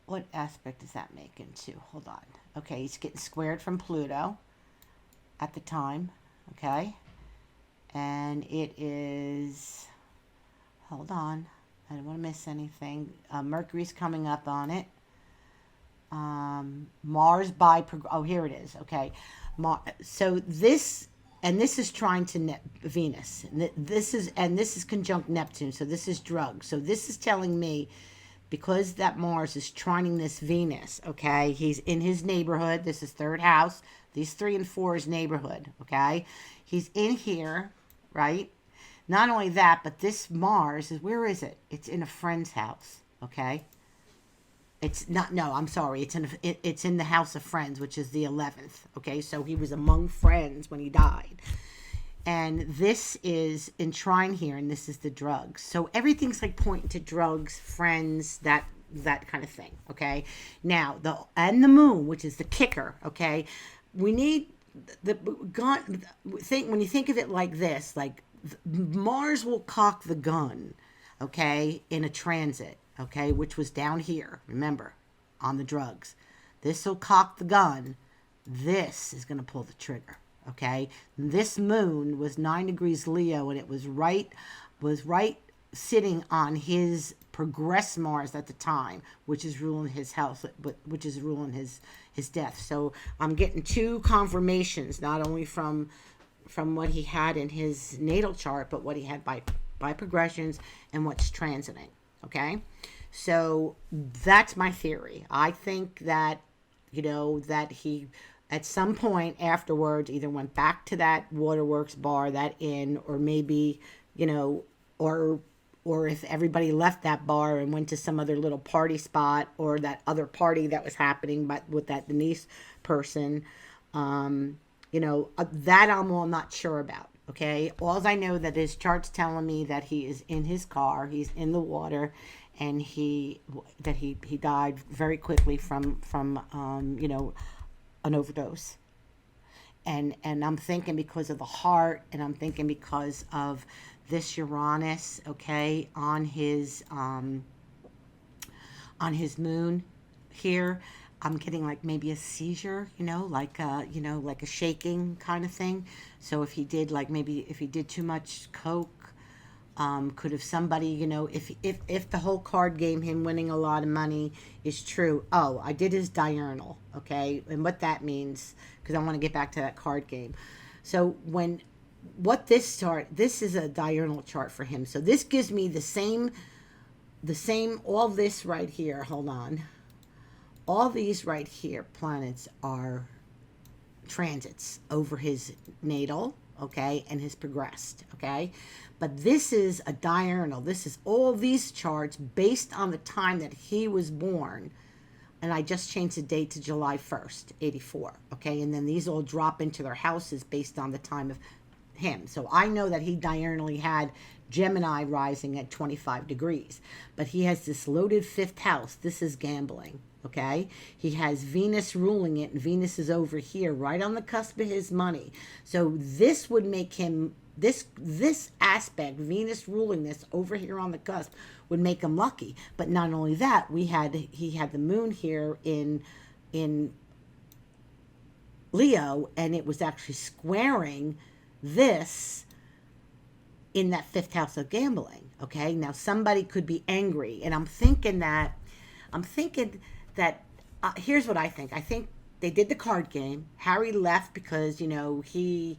what aspect does that make into? Hold on. Okay, he's getting squared from Pluto at the time. Okay. And it is, hold on. I don't want to miss anything. Mercury's coming up on it. Mars here it is. Okay. So this is trying to Venus. This is conjunct Neptune. So this is drugs. So this is telling me, because that Mars is trining this Venus, okay? He's in his neighborhood. This is 3rd house. These 3 and 4 is neighborhood, okay? He's in here, right? Not only that, but this Mars is, where is it? It's in a friend's house, okay? It's not. No, I'm sorry. It's in the house of friends, which is the 11th. Okay, so he was among friends when he died, and this is enshrined here, and this is the drugs. So everything's like pointing to drugs, friends, that kind of thing. Okay, now the moon, which is the kicker. Okay, we need the gun. Think when you think of it like this, like Mars will cock the gun, okay, in a transit, okay, which was down here, remember, on the drugs. This will cock the gun. This is going to pull the trigger, okay? This moon was 9 degrees Leo, and it was right sitting on his progressed Mars at the time, which is ruling his health, but which is ruling his death. So I'm getting two confirmations, not only from what he had in his natal chart, but what he had by progressions and what's transiting. Okay, so that's my theory. I think that that he at some point afterwards either went back to that waterworks bar, that inn, or maybe or if everybody left that bar and went to some other little party spot, or that other party that was happening but with that Denise person. That I'm all not sure about. Okay, all I know that his chart's telling me that he is in his car, he's in the water, and he died very quickly from an overdose. And I'm thinking because of the heart, and I'm thinking because of this Uranus, okay, on his moon here. I'm getting like maybe a seizure, like a shaking kind of thing. So if he did too much coke, could have somebody, if the whole card game, him winning a lot of money, is true. Oh, I did his diurnal, okay, and what that means, because I want to get back to that card game. So this is a diurnal chart for him. So this gives me the same, all this right here. Hold on. All these right here planets are transits over his natal, okay, and his progressed, okay? But this is a diurnal. This is all these charts based on the time that he was born. And I just changed the date to July 1st, 84, okay? And then these all drop into their houses based on the time of him. So I know that he diurnally had Gemini rising at 25 degrees. But he has this loaded 5th house. This is gambling. Okay, he has Venus ruling it, and Venus is over here, right on the cusp of his money. So this would make him this aspect, Venus ruling this over here on the cusp, would make him lucky. But not only that, he had the moon here in Leo, and it was actually squaring this in that 5th house of gambling. Okay, now somebody could be angry, and I'm thinking that. Here's what I think. I think they did the card game. Harry left because he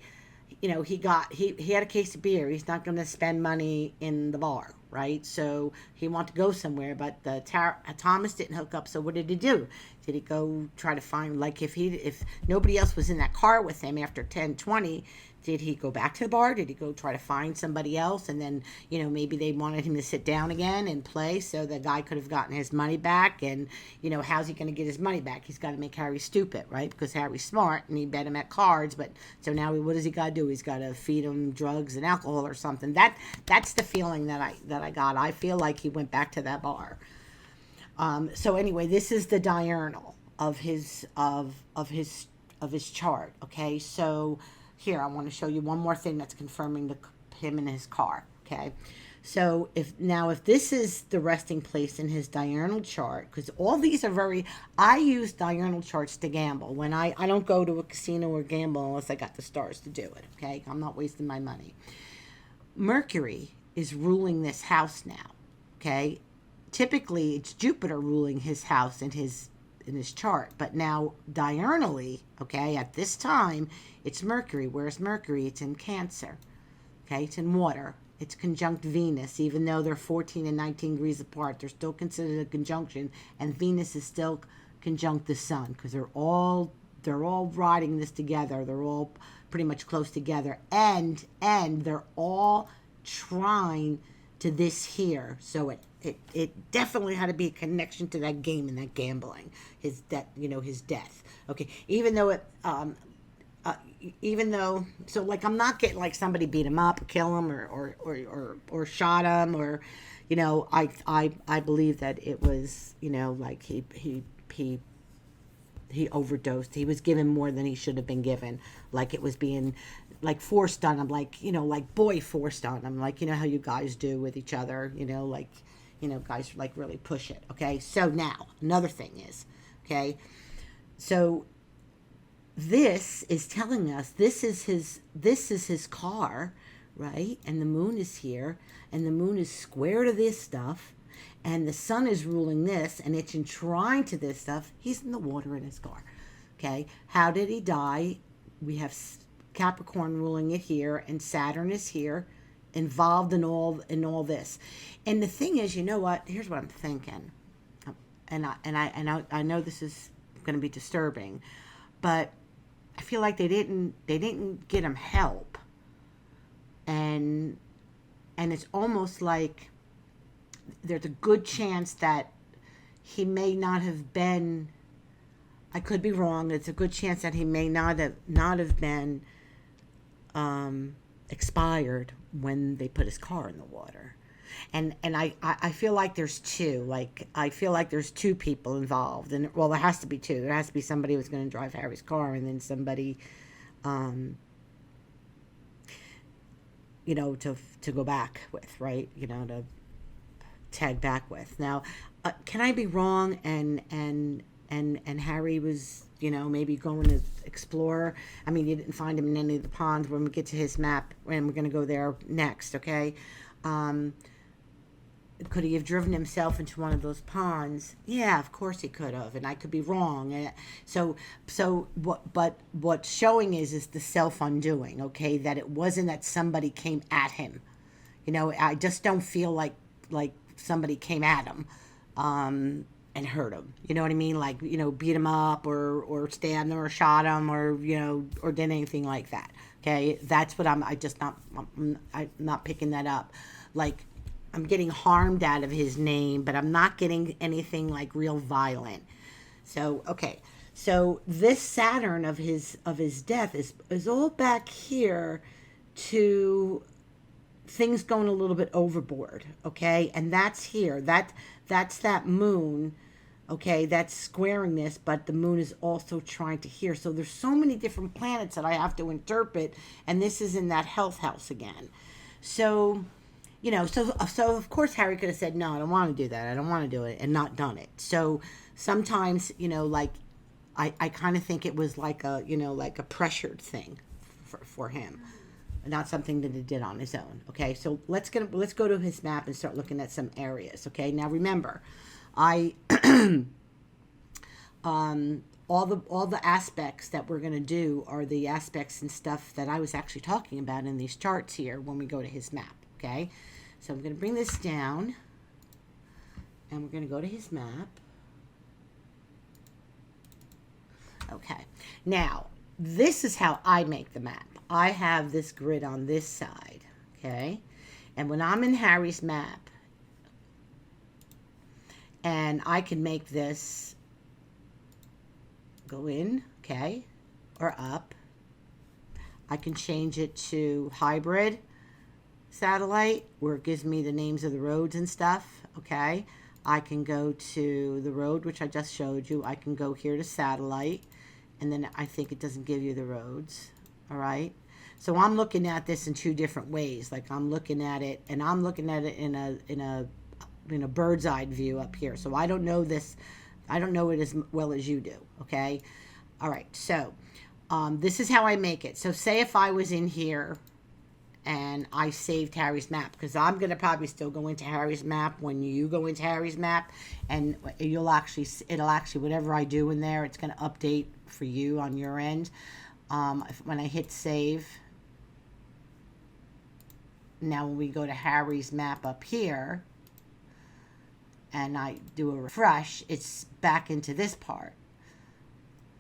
had a case of beer. He's not going to spend money in the bar, right? So he wanted to go somewhere, but Thomas didn't hook up. So what did he do? Did he go try to find, like, if nobody else was in that car with him after 10:20? Did he go back to the bar? Did he go try to find somebody else? And then, maybe they wanted him to sit down again and play so the guy could have gotten his money back. And, how's he going to get his money back? He's got to make Harry stupid, right? Because Harry's smart and he bet him at cards. But so now what does he got to do? He's got to feed him drugs and alcohol or something. That's the feeling that I got. I feel like he went back to that bar. So anyway, this is the diurnal of his chart. Okay, so here I want to show you one more thing that's confirming him in his car. Okay, so if this is the resting place in his diurnal chart, because all these are I use diurnal charts to gamble. When I don't go to a casino or gamble unless I got the stars to do it. Okay, I'm not wasting my money. Mercury is ruling this house now. Okay, typically it's Jupiter ruling his house in his chart, but now diurnally, okay, at this time it's Mercury. Where's Mercury? It's in Cancer. Okay, it's in water. It's conjunct Venus. Even though they're 14 and 19 degrees apart, they're still considered a conjunction, and Venus is still conjunct the sun, because they're all riding this together. They're all pretty much close together, and they're all trine to this here. So at It definitely had to be a connection to that game and that gambling, his death. Okay, even though, so like I'm not getting like somebody beat him up, kill him, or shot him, or I believe that it was like he overdosed. He was given more than he should have been given. Like it was being like forced on him, like boy forced on him, like how you guys do with each other, guys like really push it. Okay, so now another thing is, okay, so this is telling us this is his car, right? And the moon is here, and the moon is square to this stuff, and the sun is ruling this, and it's entwined to this stuff. He's in the water in his car. Okay, how did he die? We have Capricorn ruling it here, and Saturn is here, involved in all this. And the thing is, you know what? Here's what I'm thinking, and I know this is going to be disturbing, but I feel like they didn't get him help, and it's almost like there's a good chance that he may not have been. I could be wrong. It's a good chance that he may not have been expired when they put his car in the water. And I feel like there's two. Like I feel like there's two people involved, and well, there has to be two. There has to be somebody who's going to drive Harry's car, and then somebody, to go back with, right? To tag back with. Now, can I be wrong? And Harry was, maybe going to explore. I mean, you didn't find him in any of the ponds. When we get to his map, and we're going to go there next, okay? Could he have driven himself into one of those ponds? Yeah, of course he could have, and I could be wrong. So what's showing is the self-undoing, okay? That it wasn't that somebody came at him. I just don't feel like somebody came at him and hurt him. You know what I mean? Like, beat him up or stabbed him or shot him or did anything like that. Okay, that's what I'm not picking that up. Like, I'm getting harmed out of his name, but I'm not getting anything like real violent. So, okay. So this Saturn of his death is all back here to things going a little bit overboard, okay? And that's here. That's that moon, okay? That's squaring this, but the moon is also trying to here. So there's so many different planets that I have to interpret, and this is in that health house again. So, so of course Harry could have said, no, I don't want to do that. I don't want to do it, and not done it. So sometimes, like, I kind of think it was like a pressured thing for him. Not something that he did on his own. Okay, so let's go to his map and start looking at some areas. Okay, now remember, I all the aspects that we're going to do are the aspects and stuff that I was actually talking about in these charts here when we go to his map. Okay, so I'm going to bring this down, and we're going to go to his map. Okay, now this is how I make the map. I have this grid on this side, okay? And when I'm in Harry's map, and I can make this go in, okay, or up. I can change it to hybrid satellite, where it gives me the names of the roads and stuff, okay? I can go to the road, which I just showed you. I can go here to satellite, and then I think it doesn't give you the roads, all right? So I'm looking at this in two different ways. Like I'm looking at it, and I'm looking at it in a bird's eye view up here. So I don't know this. I don't know it as well as you do. Okay. All right. So this is how I make it. So say if I was in here and I saved Harry's map, because I'm going to probably still go into Harry's map when you go into Harry's map, and it'll actually, whatever I do in there, it's going to update for you on your end. When I hit save, now when we go to Harry's map up here, and I do a refresh, it's back into this part.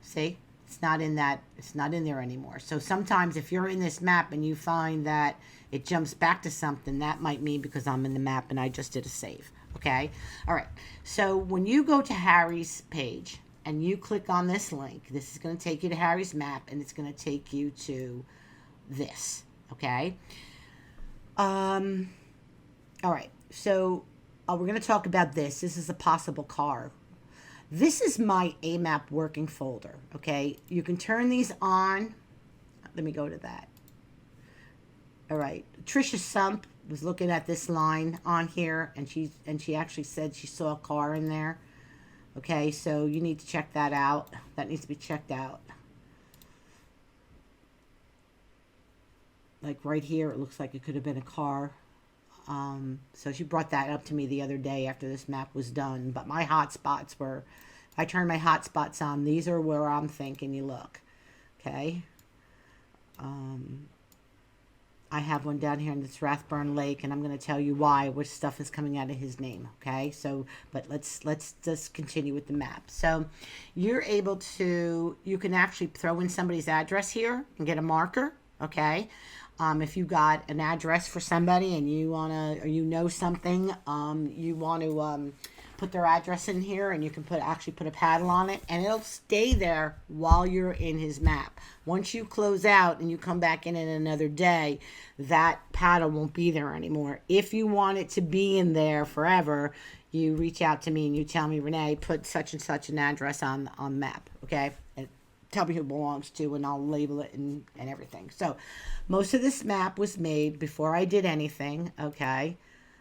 See? It's not in there anymore. So sometimes if you're in this map and you find that it jumps back to something, that might mean because I'm in the map and I just did a save. Okay. All right. So when you go to Harry's page and you click on this link, this is going to take you to Harry's map, and it's going to take you to this. Okay. Um, all right. So we're going to talk about this. This is a possible car. This is my AMAP working folder. Okay. You can turn these on. Let me go to that. All right. Trisha Sump was looking at this line on here, and she actually said she saw a car in there. Okay, so you need to check that out. That needs to be checked out. Like right here, it looks like it could have been a car. So she brought that up to me the other day after this map was done. But my hot spots were, if I turn my hot spots on, these are where I'm thinking you look. Okay. I have one down here in this Rathburn Lake, and I'm going to tell you why, which stuff is coming out of his name. Okay, so, but let's just continue with the map. So you're able to, you can actually throw in somebody's address here and get a marker. Okay. If you got an address for somebody and you want to, or you know something, you want to put their address in here, and you can actually put a paddle on it, and it'll stay there while you're in his map. Once you close out and you come back in another day, that paddle won't be there anymore. If you want it to be in there forever, you reach out to me and you tell me, Renee, put such and such an address on map. Okay. And tell me who it belongs to, and I'll label it and everything. So most of this map was made before I did anything. Okay.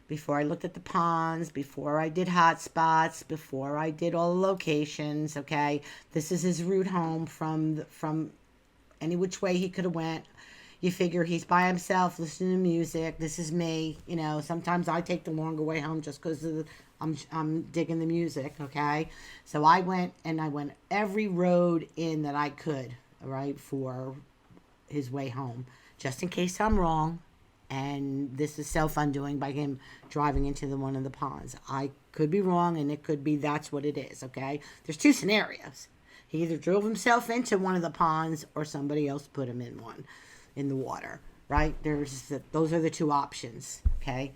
Before I looked at the ponds, before I did hotspots, before I did all the locations. Okay. This is his route home from any which way he could have went. You figure he's by himself listening to music. This is me. You know, sometimes I take the longer way home just because I'm digging the music. Okay. So I went every road in that I could, all right, for his way home, just in case I'm wrong. And this is self-undoing by him driving into one of the ponds. I could be wrong, and it could be that's what it is, okay? There's two scenarios. He either drove himself into one of the ponds or somebody else put him in one, in the water, right? Those are the two options, okay?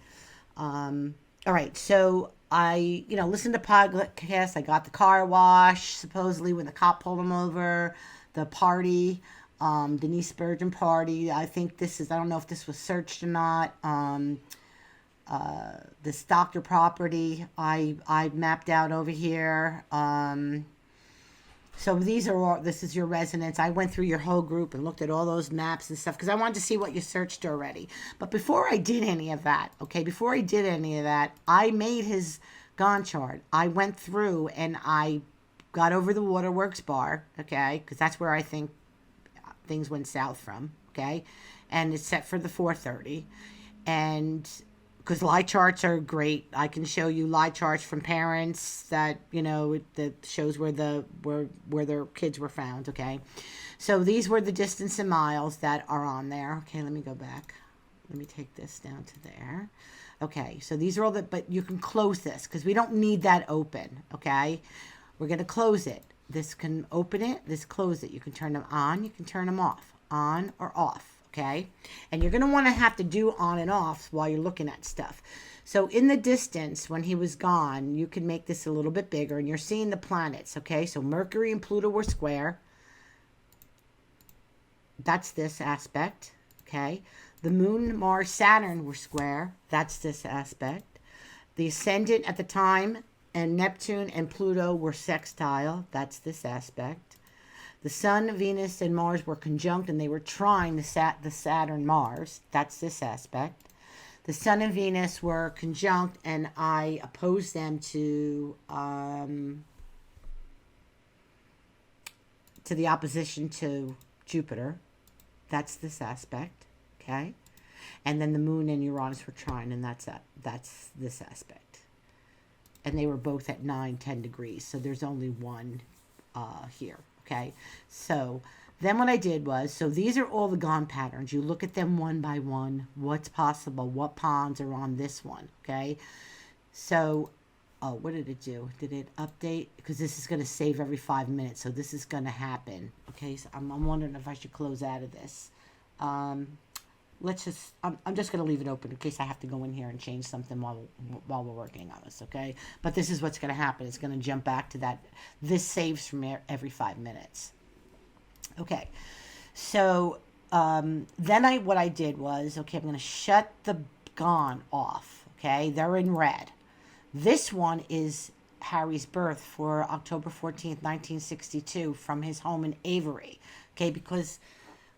All right, so I, listened to podcasts. I got the car wash, supposedly, when the cop pulled him over, the party, Denise Spurgeon party. I think I don't know if this was searched or not. This doctor property I mapped out over here. So this is your residence. I went through your whole group and looked at all those maps and stuff because I wanted to see what you searched already. But before I did any of that, I made his Gantt chart. I went through and I got over the Waterworks bar, okay, because that's where I think things went south from, okay, and it's set for the 4:30, and because lie charts are great, I can show you lie charts from parents that that shows where their kids were found, okay. So these were the distance in miles that are on there. Okay, let me go back. Let me take this down to there. Okay, so these are all but you can close this because we don't need that open, okay. We're going to close it. This can open it, this close it. You can turn them on, you can turn them off, on or off, okay? And you're going to want to have to do on and off while you're looking at stuff. So in the distance, when he was gone, you can make this a little bit bigger, and you're seeing the planets, okay? So Mercury and Pluto were square. That's this aspect, okay? The Moon, Mars, Saturn were square. That's this aspect. The ascendant at the time, and Neptune and Pluto were sextile. That's this aspect. The Sun, Venus, and Mars were conjunct, and they were trine the Saturn-Mars. That's this aspect. The Sun and Venus were conjunct, and I opposed them to the opposition to Jupiter. That's this aspect, okay? And then the Moon and Uranus were trine, and that's this aspect. And they were both at 9-10 degrees. So there's only one here, okay? So then what I did was, so these are all the Gantt patterns. You look at them one by one. What's possible? What ponds are on this one, okay? So, what did it do? Did it update? Because this is going to save every 5 minutes. So this is going to happen, okay? So I'm wondering if I should close out of this. I'm just going to leave it open in case I have to go in here and change something while we're working on this, okay? But this is what's going to happen. It's going to jump back to that. This saves from every 5 minutes. Okay, so then what I did was, okay, I'm going to shut the gone off, okay? They're in red. This one is Harry's birth for October 14th, 1962, from his home in Avery, okay? Because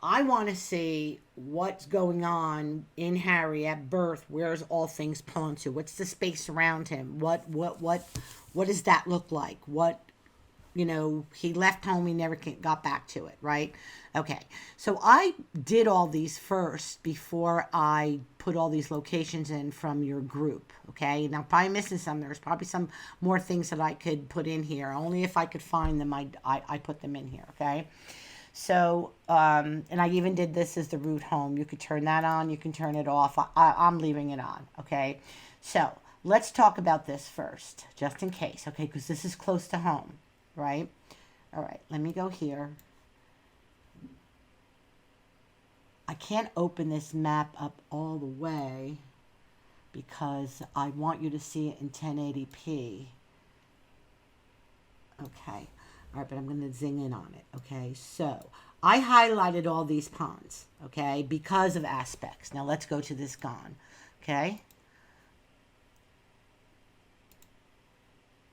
I want to see what's going on in Harry at birth. Where's all things pulling to? What's the space around him? What does that look like? He left home, he never got back to it, right? Okay, so I did all these first before I put all these locations in from your group, okay? Now, probably missing some. There's probably some more things that I could put in here. Only if I could find them, I put them in here, okay? So, and I even did this as the root home. You could turn that on, you can turn it off. I'm leaving it on, okay? So, let's talk about this first, just in case, okay? Because this is close to home, right? All right, let me go here. I can't open this map up all the way because I want you to see it in 1080p. Okay. All right, but I'm going to zing in on it, okay? So, I highlighted all these ponds, okay, because of aspects. Now, let's go to this gone, okay?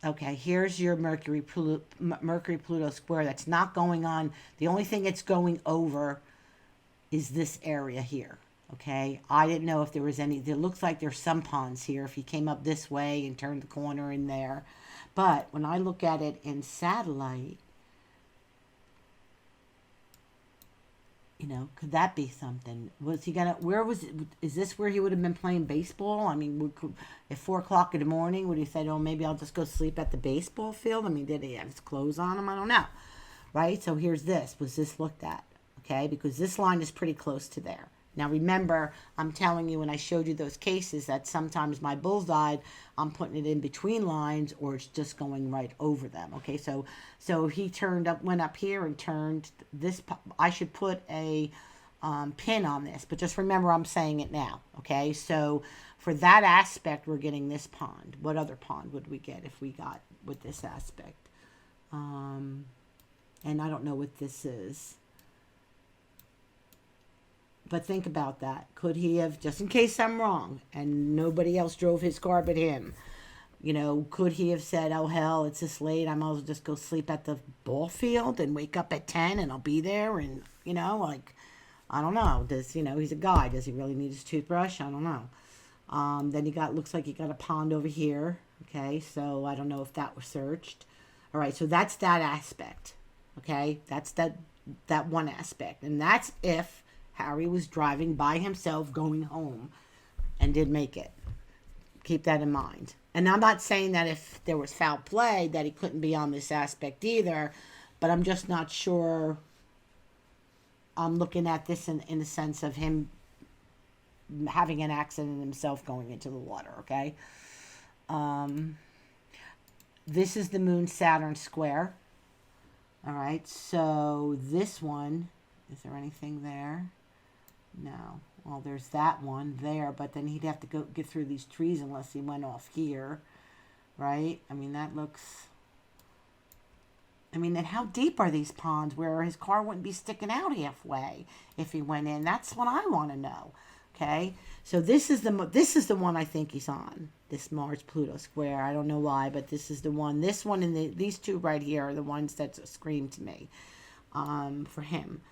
Okay, here's your Mercury-Pluto square. That's not going on. The only thing it's going over is this area here, okay? I didn't know if there was any. It looks like there's some ponds here if you came up this way and turned the corner in there. But when I look at it in satellite, could that be something? Was he gonna? Is this where he would have been playing baseball? I mean, at 4 o'clock in the morning, would he say, "Oh, maybe I'll just go sleep at the baseball field"? I mean, did he have his clothes on him? I don't know, right? So here's this. Was this looked at? Okay, because this line is pretty close to there. Now remember, I'm telling you when I showed you those cases that sometimes my bullseye, I'm putting it in between lines or it's just going right over them. Okay, so he went up here and turned this. I should put a pin on this, but just remember I'm saying it now. Okay, so for that aspect, we're getting this pond. What other pond would we get if we got with this aspect? And I don't know what this is. But think about that. Could he have, just in case I'm wrong, and nobody else drove his car but him, could he have said, oh, hell, it's this late, I might as well just go sleep at the ball field and wake up at 10 and I'll be there and, I don't know. He's a guy. Does he really need his toothbrush? I don't know. Then looks like he got a pond over here. Okay, so I don't know if that was searched. All right, so that's that aspect. Okay, that's that one aspect. And that's if Harry was driving by himself going home and did make it. Keep that in mind. And I'm not saying that if there was foul play that he couldn't be on this aspect either, but I'm just not sure. I'm looking at this in the sense of him having an accident himself going into the water, okay? This is the Moon-Saturn square. All right, so this one, is there anything there? No. Well, there's that one there, but then he'd have to go get through these trees unless he went off here, right? I mean, that looks... I mean, and how deep are these ponds where his car wouldn't be sticking out halfway if he went in? That's what I want to know, okay? So this is the one I think he's on, this Mars-Pluto square. I don't know why, but this is the one. This one and these two right here are the ones that scream to me for him.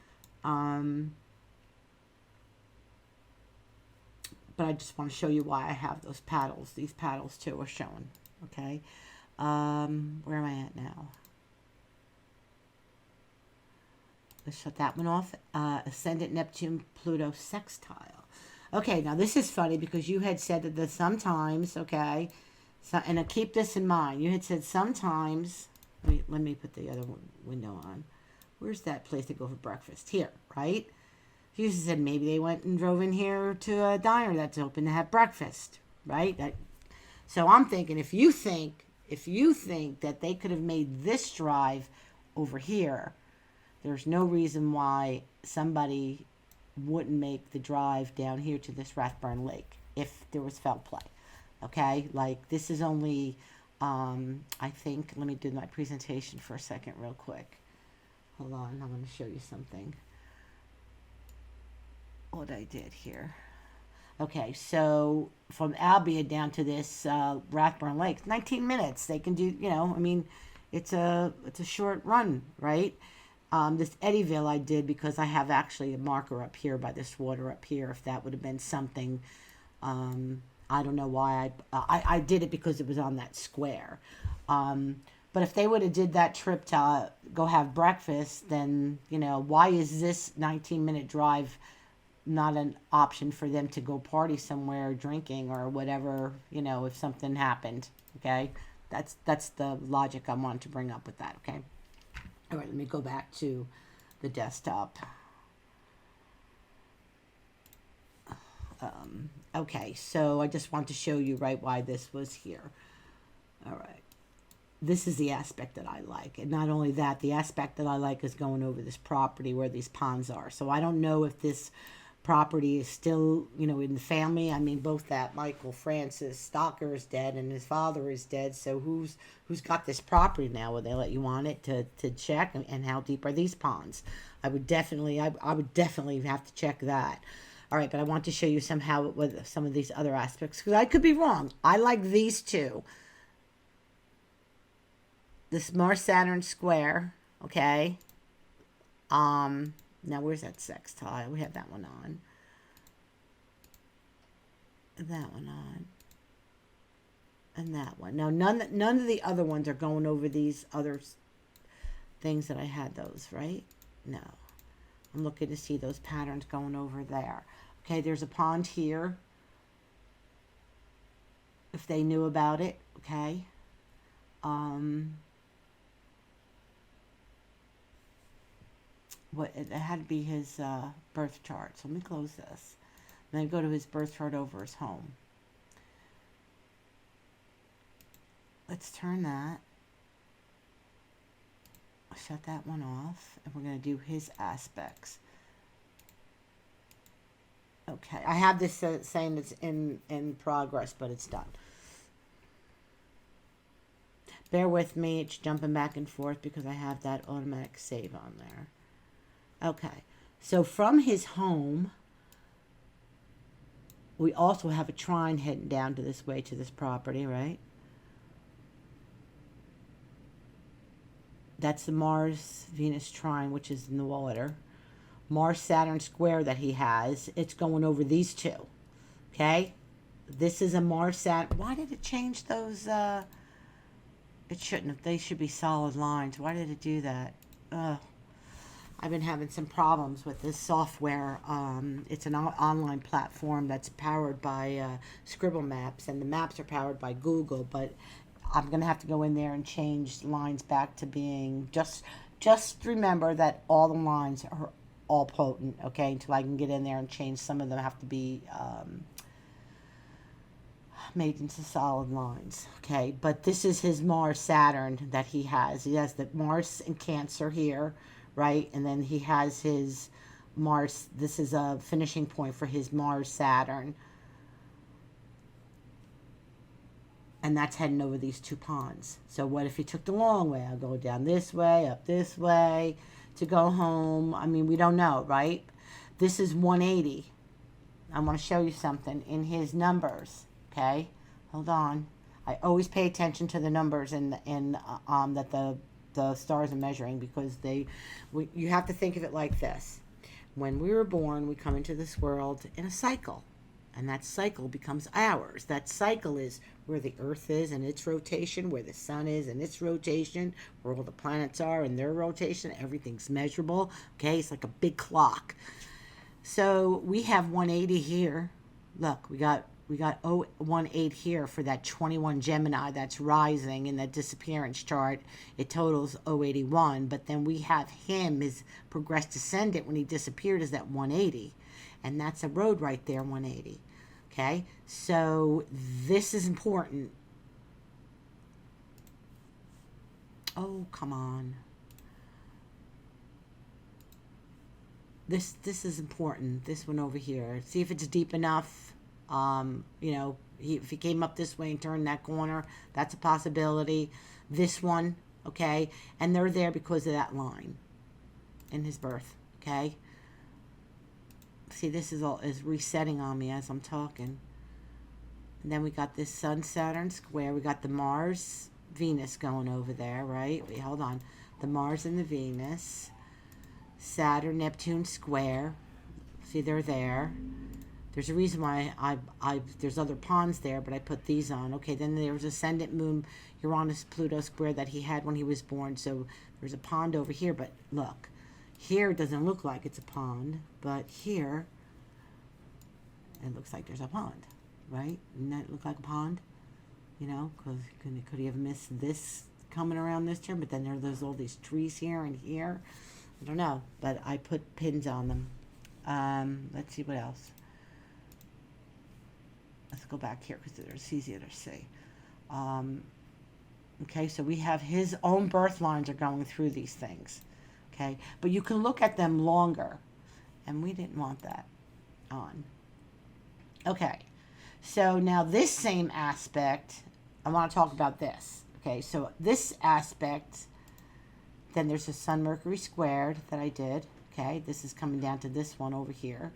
But I just want to show you why I have those paddles. These paddles, too, are shown. Okay? Where am I at now? Let's shut that one off. Ascendant Neptune Pluto sextile. Okay, now this is funny because you had said that sometimes, okay, and I keep this in mind. You had said sometimes, let me put the other window on. Where's that place to go for breakfast? Here, right? You said maybe they went and drove in here to a diner that's open to have breakfast, right? So I'm thinking if you think that they could have made this drive over here, there's no reason why somebody wouldn't make the drive down here to this Rathburn Lake if there was foul play. Okay, like this is only, I think, let me do my presentation for a second real quick. Hold on, I'm going to show you something. What I did here. Okay, so from Albia down to this Rathburn Lake, 19 minutes. They can do, you know, I mean, it's a short run, right? This Eddyville I did because I have actually a marker up here by this water up here. If that would have been something, I don't know why I did it because it was on that square. But if they would have did that trip to go have breakfast, then, you know, why is this 19-minute drive not an option for them to go party somewhere drinking or whatever, you know, if something happened? Okay, that's the logic I wanted to bring up with that. Okay, all right, let me go back to the desktop. Okay, so I just want to show you right why this was here. All right, this is the aspect that I like, and not only that, the aspect that I like is going over this property where these ponds are. So I don't know if this property is still, you know, in the family. I mean, both that Michael Francis Stocker is dead and his father is dead. So who's got this property now? Will they let you on it to check? And how deep are these ponds? I would definitely have to check that. All right, but I want to show you somehow with some of these other aspects because I could be wrong. I like these two. This Mars Saturn square, okay. Now where's that sextile? We have that one on. That one on. And that one. Now none of the other ones are going over these other things that I had those, right? No. I'm looking to see those patterns going over there. Okay, there's a pond here. If they knew about it, okay. What it had to be his birth chart. So let me close this. And then go to his birth chart over his home. Let's turn that. Shut that one off. And we're going to do his aspects. Okay. I have this saying it's in progress, but it's done. Bear with me. It's jumping back and forth because I have that automatic save on there. Okay, so from his home, we also have a trine heading down to this way to this property, right? That's the Mars-Venus trine, which is in the water. Mars-Saturn square that he has, it's going over these two, okay? This is a Mars-Saturn. Why did it change those? It shouldn't have. They should be solid lines. Why did it do that? Ugh. I've been having some problems with this software. It's an online platform that's powered by Scribble Maps, and the maps are powered by Google, but I'm going to have to go in there and change lines back to being just remember that all the lines are all potent, okay, until I can get in there and change. Some of them have to be made into solid lines, okay? But this is his Mars-Saturn that he has. He has the Mars in Cancer here, right? And then he has his Mars. This is a finishing point for his Mars-Saturn. And that's heading over these two ponds. So what if he took the long way? I'll go down this way, up this way to go home. I mean, we don't know, right? This is 180. I want to show you something in his numbers, okay? Hold on. I always pay attention to the numbers that the stars are measuring because you have to think of it like this. When we were born, we come into this world in a cycle, and that cycle becomes ours. That cycle is where the Earth is in its rotation, where the sun is in its rotation, where all the planets are in their rotation. Everything's measurable, okay? It's like a big clock. So we have 180 here. Look, we got 018 here for that 21 Gemini that's rising in that disappearance chart. It totals 081, but then we have him, his progressed descendant, when he disappeared, is that 180. And that's a road right there, 180. Okay? So this is important. Oh, come on. this is important. This one over here. See if it's deep enough. You know, if he came up this way and turned that corner, that's a possibility. This one, okay, and they're there because of that line in his birth, okay. See, this is all is resetting on me as I'm talking. And then we got this Sun Saturn square. We got the Mars Venus going over there, right? Wait, hold on. The Mars and the Venus. Saturn Neptune square. See, they're there. There's a reason why there's other ponds there, but I put these on. Okay, then there was Ascendant Moon Uranus Pluto square that he had when he was born. So there's a pond over here, but look. Here it doesn't look like it's a pond, but here it looks like there's a pond, right? Doesn't that look like a pond? You know, because could he have missed this coming around this turn? But then there's all these trees here and here. I don't know, but I put pins on them. Let's see what else. Let's go back here because it's easier to see. Okay, so we have his own birth lines are going through these things. Okay, but you can look at them longer, and we didn't want that on. Okay, so now this same aspect, I want to talk about this. Okay, so this aspect, then there's a Sun Mercury squared that I did. Okay, this is coming down to this one over here.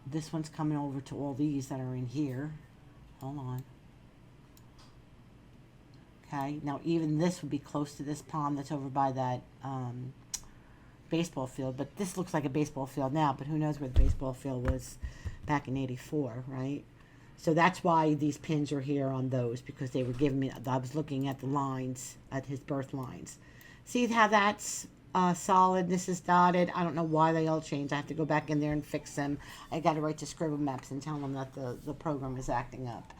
This one's coming over to all these that are in here. Hold on. Okay, now even this would be close to this pond that's over by that baseball field. But this looks like a baseball field now, but who knows where the baseball field was back in '84, right? So that's why these pins are here on those, because they were giving me, I was looking at the lines, at his birth lines. See how that's solid, this is dotted. I don't know why they all changed. I have to go back in there and fix them. I got to write to Scribble Maps and tell them that the program is acting up.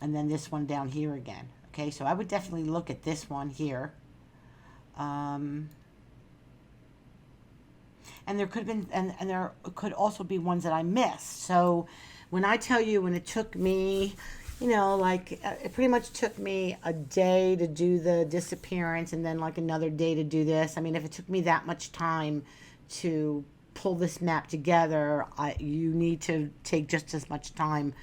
And then this one down here again. Okay, so I would definitely look at this one here. And there could have been, and there could also be ones that I missed. So when I tell you, when it took me, you know, like it pretty much took me a day to do the disappearance and then like another day to do this. I mean, if it took me that much time to pull this map together, you need to take just as much time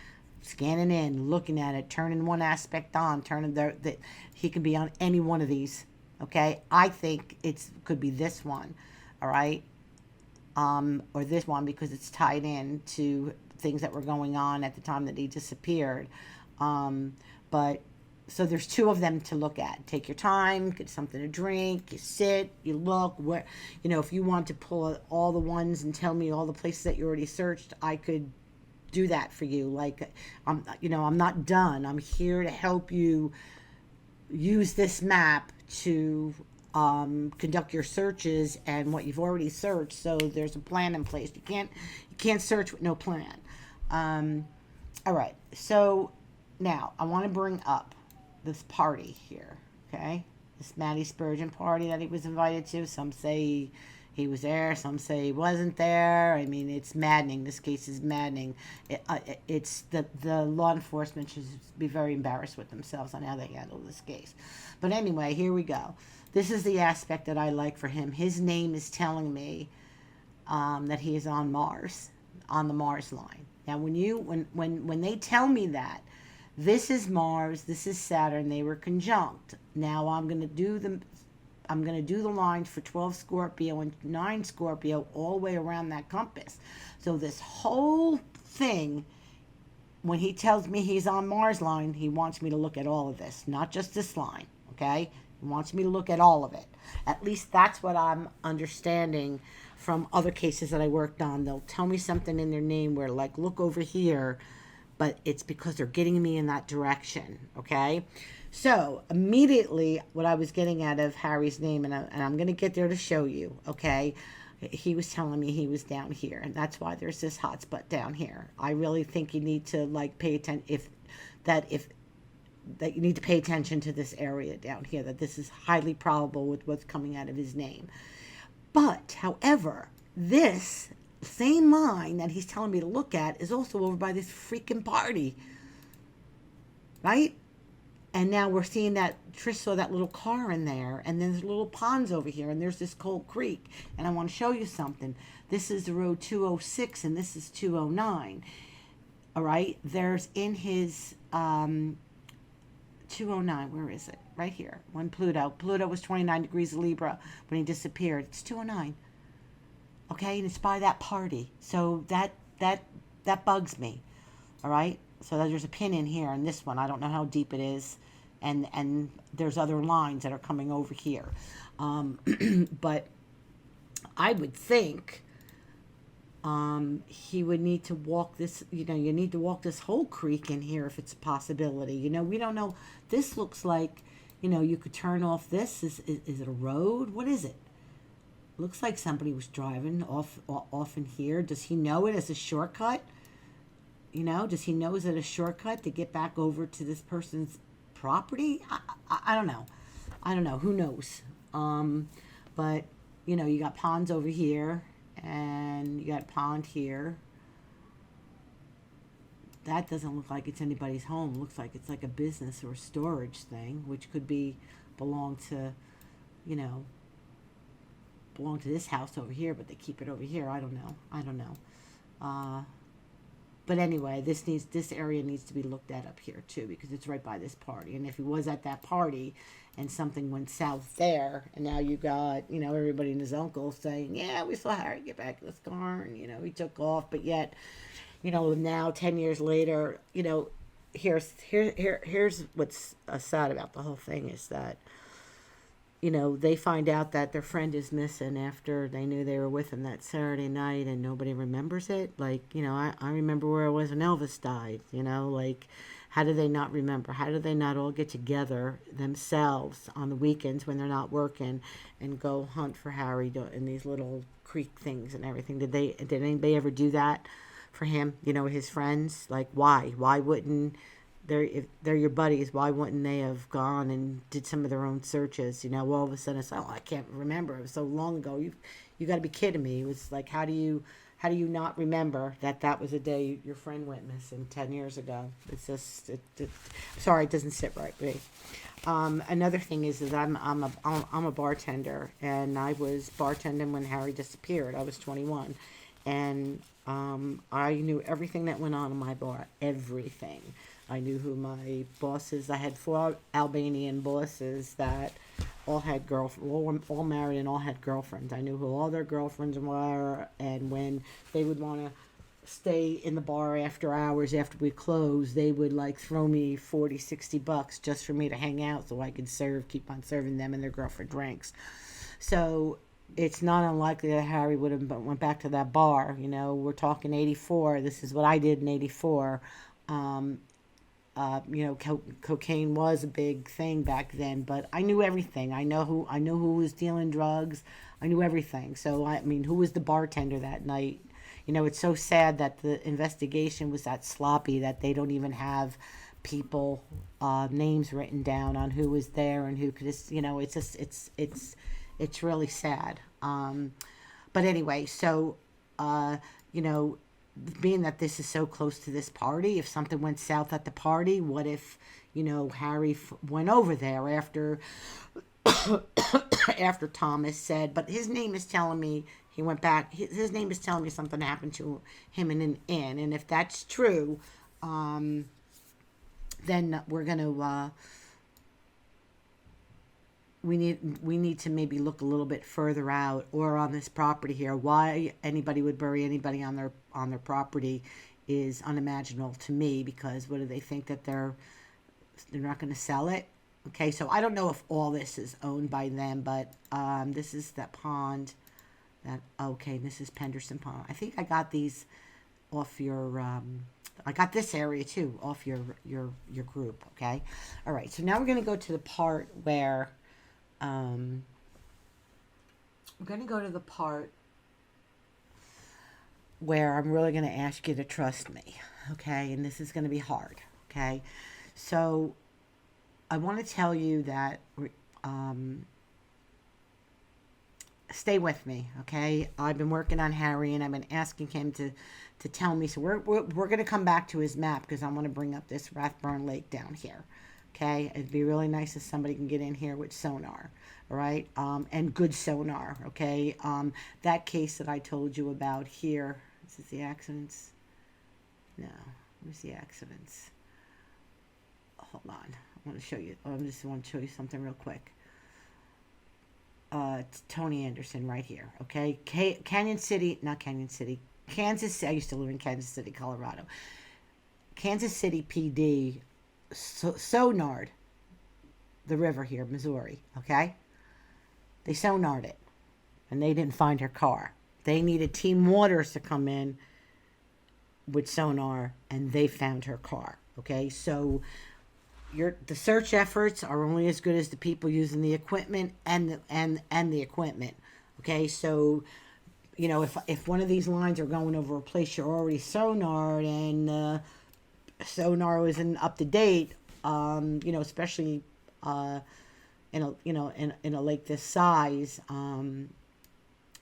scanning in, looking at it, turning one aspect on, turning that he can be on any one of these. Okay, I think it could be this one, all right, or this one because it's tied in to things that were going on at the time that he disappeared. But so there's two of them to look at. Take your time, get something to drink, you sit, you look where, you know, if you want to pull all the ones and tell me all the places that you already searched, I could do that for you. Like, you know, I'm not done. I'm here to help you use this map to conduct your searches and what you've already searched. So there's a plan in place. You can't search with no plan. All right. So now I want to bring up this party here. Okay. This Maddie Spurgeon party that he was invited to. Some say he was there. Some say he wasn't there. I mean, it's maddening. This case is maddening. It's the law enforcement should be very embarrassed with themselves on how they handle this case. But anyway, here we go. This is the aspect that I like for him. His name is telling me that he is on Mars, on the Mars line. Now, when they tell me that, this is Mars, this is Saturn, they were conjunct. Now I'm going to do the lines for 12 Scorpio and 9 Scorpio all the way around that compass. So this whole thing, when he tells me he's on Mars line, he wants me to look at all of this, not just this line, okay? He wants me to look at all of it. At least that's what I'm understanding from other cases that I worked on. They'll tell me something in their name where, like, look over here, but it's because they're getting me in that direction, okay? So immediately what I was getting out of Harry's name, and I'm going to get there to show you, okay? He was telling me he was down here, and that's why there's this hot spot down here. I really think you need to, like, pay attention, that you need to pay attention to this area down here, that this is highly probable with what's coming out of his name. But, however, this same line that he's telling me to look at is also over by this freaking party. Right? And now we're seeing that Trish saw that little car in there, and then there's little ponds over here, and there's this cold creek. And I want to show you something. This is the road 206, and this is 209. All right, there's in his 209, where is it? Right here. One Pluto. Pluto was 29 degrees of Libra when he disappeared. It's 209. Okay, and it's by that party. So that bugs me. All right. So there's a pin in here in this one. I don't know how deep it is, and there's other lines that are coming over here. But I would think he would need to walk this. You need to walk this whole creek in here if it's a possibility. We don't know. This looks like, you could turn off this. Is it a road? What is it? Looks like somebody was driving off in here. Does he know it as a shortcut? Does he know is it a shortcut to get back over to this person's property? I don't know. I don't know. Who knows? But, you got ponds over here, and you got a pond here. That doesn't look like it's anybody's home. It looks like it's like a business or a storage thing, which could belong to this house over here, but they keep it over here. I don't know. But anyway, this area needs to be looked at up here too, because it's right by this party. And if he was at that party and something went south there, and now you got, everybody and his uncle saying, yeah, we saw Harry get back in his car, and, he took off. But yet, now 10 years later, here's what's sad about the whole thing is that, they find out that their friend is missing after they knew they were with him that Saturday night, and nobody remembers it. Like, I remember where I was when Elvis died, like, how do they not remember? How do they not all get together themselves on the weekends when they're not working and go hunt for Harry in these little creek things and everything? Did anybody ever do that for him? His friends? Like, why? Why wouldn't if they're your buddies, why wouldn't they have gone and did some of their own searches? All of a sudden it's, I can't remember. It was so long ago. You got to be kidding me. It was like, how do you not remember that was a day your friend went missing 10 years ago? It's just, sorry, it doesn't sit right with me. Another thing is that I'm a bartender, and I was bartending when Harry disappeared. I was 21, and I knew everything that went on in my bar, everything. I knew who my bosses. I had 4 Albanian bosses that all had all married and all had girlfriends. I knew who all their girlfriends were, and when they would want to stay in the bar after hours, after we closed, they would like throw me $40-$60 just for me to hang out so I could keep on serving them and their girlfriend drinks. So it's not unlikely that Harry would have went back to that bar. We're talking 84. This is what I did in 84. Cocaine was a big thing back then, but I knew everything. I knew who was dealing drugs. I knew everything. So, who was the bartender that night? It's so sad that the investigation was that sloppy that they don't even have people, names written down on who was there and who could just, it's really sad. But anyway, so, being that this is so close to this party, if something went south at the party, what if, Harry went over there after after Thomas said, but his name is telling me he went back. His name is telling me something happened to him in an inn. And if that's true, then we're going to, we need to maybe look a little bit further out or on this property here. Why anybody would bury anybody on their property is unimaginable to me, because what do they think, that they're not going to sell it? Okay, so I don't know if all this is owned by them, but this is that pond. This is Penderson Pond. I think I got these off your I got this area too off your group. Okay, all right. So now we're going to go to the part where we're going to go to the part where I'm really going to ask you to trust me. Okay, and this is going to be hard. Okay, so I want to tell you that stay with me, okay? I've been working on Harry, and I've been asking him to tell me. So we're going to come back to his map, because I want to bring up this Rathburn Lake down here, Okay, it'd be really nice if somebody can get in here with sonar, all right, and good sonar. Okay, that case that I told you about here. Is this the accidents? No, where's the accidents? Hold on, I want to show you. I just want to show you something real quick. Tony Anderson right here. Okay, Canyon City, not Canyon City, Kansas City. I used to live in Kansas City, Colorado. Kansas City PD sonared the river here, Missouri, okay? They sonared it, and they didn't find her car. They needed Team Waters to come in with sonar, and they found her car, okay? So the search efforts are only as good as the people using the equipment and the equipment, okay? So, you know, if one of these lines are going over a place you're already sonared and sonar isn't up to date, you know, especially in a lake this size,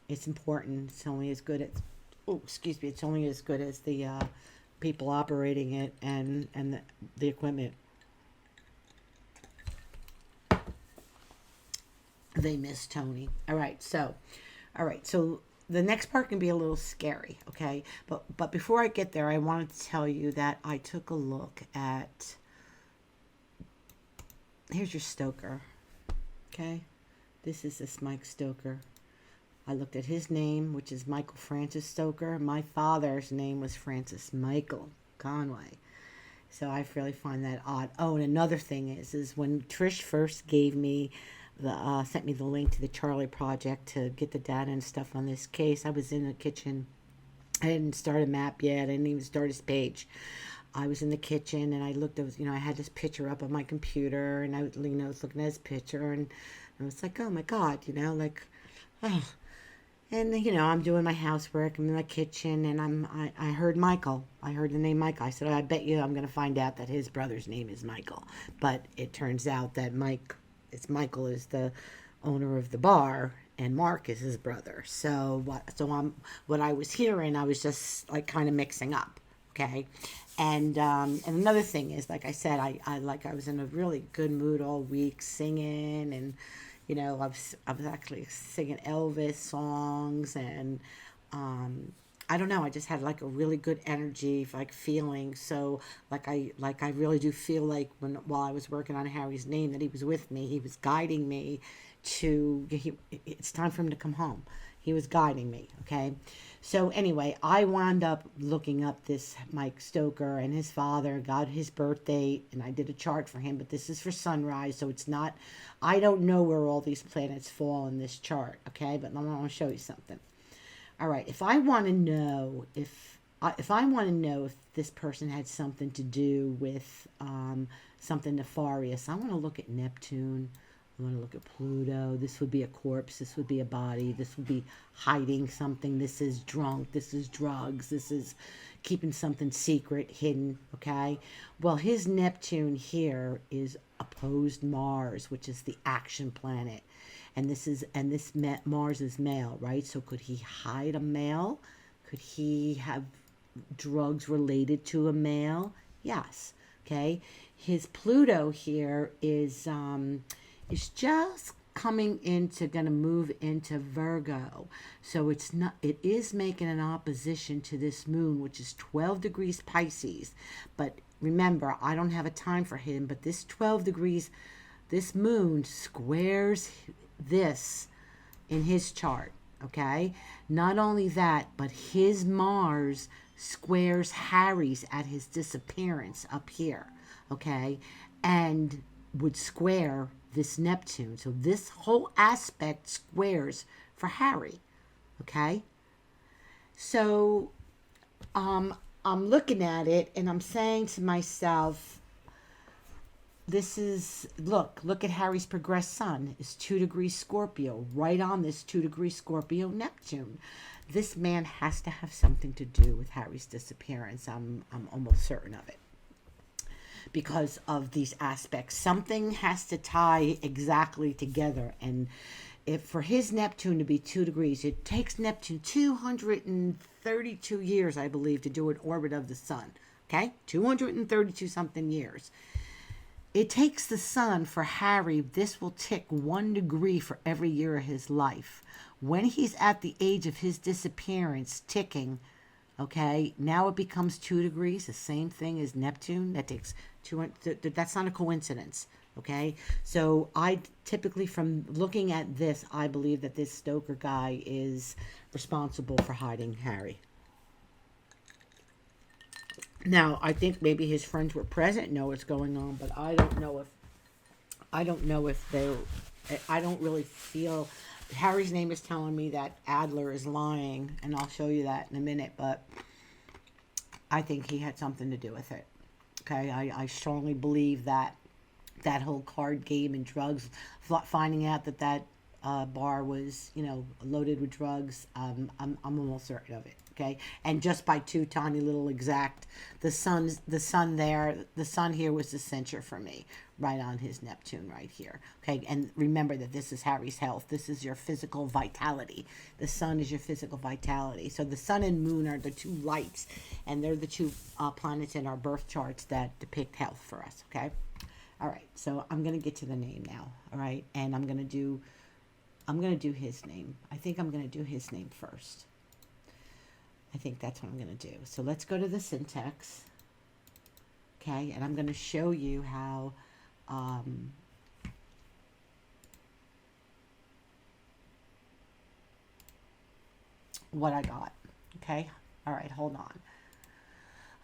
it's important. It's only as good as it's only as good as the people operating it and the equipment. They miss Tony. All right, so the next part can be a little scary, okay? But before I get there, I wanted to tell you that I took a look at, here's your Stoker, okay? This is this Mike Stoker. I looked at his name, which is Michael Francis Stoker. My father's name was Francis Michael Conway. So I really find that odd. Oh, and another thing is when Trish first gave me sent me the link to the Charlie Project to get the data and stuff on this case, I was in the kitchen. I didn't start a map yet. I didn't even start his page. I was in the kitchen and I looked. I had this picture up on my computer, and I was looking at his picture, and I was like, oh my God, oh. And I'm doing my housework. I'm in my kitchen, and I heard Michael. I heard the name Michael. I said, I bet you I'm going to find out that his brother's name is Michael. But it turns out that Michael is the owner of the bar, and Mark is his brother. So what I was hearing, I was just like kind of mixing up, okay. And another thing is, like I said, I was in a really good mood all week, singing, and I was actually singing Elvis songs, and I don't know, I just had like a really good energy, like feeling. So I really do feel like while I was working on Harry's name, that he was with me. He was guiding me it's time for him to come home. He was guiding me, okay? So anyway, I wound up looking up this Mike Stoker, and his father got his birth date, and I did a chart for him, but this is for sunrise, so it's not, I don't know where all these planets fall in this chart, okay? But I want to show you something. All right, if I want to know if this person had something to do with something nefarious, I want to look at Neptune. I want to look at Pluto. This would be a corpse. This would be a body. This would be hiding something. This is drunk. This is drugs. This is keeping something secret, hidden, okay? Well, his Neptune here is opposed Mars, which is the action planet. And Mars is male, right? So could he hide a male? Could he have drugs related to a male? Yes, okay? His Pluto here is just gonna move into Virgo. So it is making an opposition to this moon, which is 12 degrees Pisces. But remember, I don't have a time for him, but this 12 degrees, this moon squares this in his chart, okay? Not only that, but his Mars squares Harry's at his disappearance up here, okay? And would square this Neptune. So this whole aspect squares for Harry, okay? So I'm looking at it and I'm saying to myself, look at Harry's progressed sun is 2 degrees Scorpio, right on this 2 degree Scorpio Neptune. This man has to have something to do with Harry's disappearance. I'm almost certain of it, because of these aspects. Something has to tie exactly together. And if for his Neptune to be 2 degrees, it takes Neptune 232 years, I believe, to do an orbit of the sun. Okay? 232 something years. It takes the sun for Harry. This will tick 1 degree for every year of his life. When he's at the age of his disappearance, ticking, okay, now it becomes 2 degrees, the same thing as Neptune. That takes two. That's not a coincidence. Okay, so I typically, from looking at this, I believe that this Stoker guy is responsible for hiding Harry. Now, I think maybe his friends were present, know what's going on, but I don't know if they. I don't really feel. Harry's name is telling me that Adler is lying, and I'll show you that in a minute. But I think he had something to do with it. Okay, I strongly believe that whole card game and drugs, finding out that bar was, loaded with drugs. I'm almost certain of it. Okay, and just by two tiny little exact, the sun here was the center for me, right on his Neptune right here. Okay, and remember that this is Harry's health. This is your physical vitality. The sun is your physical vitality. So the sun and moon are the two lights, and they're the two planets in our birth charts that depict health for us. Okay. All right, so I'm going to get to the name now, all right? And I'm going to do his name. I think I'm going to do his name first. I think that's what I'm going to do. So let's go to the syntax, okay? And I'm going to show you how what I got, okay? All right, hold on.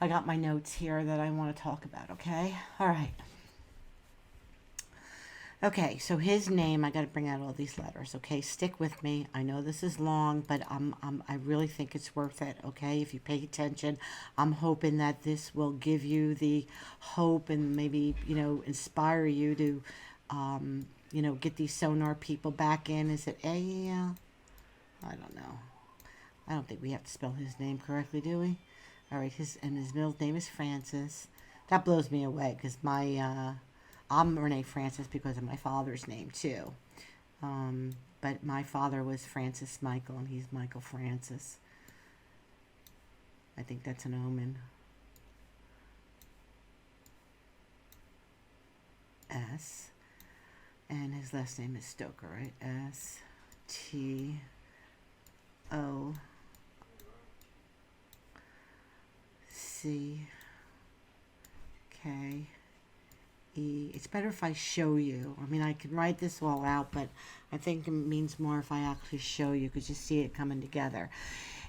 I got my notes here that I want to talk about, okay? All right. Okay, so his name, I got to bring out all these letters, okay? Stick with me. I know this is long, but I really think it's worth it, okay? If you pay attention, I'm hoping that this will give you the hope and maybe, inspire you to, get these sonar people back in. Is it A-E-L? I don't know. I don't think we have to spell his name correctly, do we? All right, his middle name is Francis. That blows me away because I'm Renee Francis because of my father's name, too. But my father was Francis Michael, and he's Michael Francis. I think that's an omen. S. And his last name is Stoker, right? S-T-O-C-K. It's better if I show you. I mean, I can write this all out, but I think it means more if I actually show you because you see it coming together.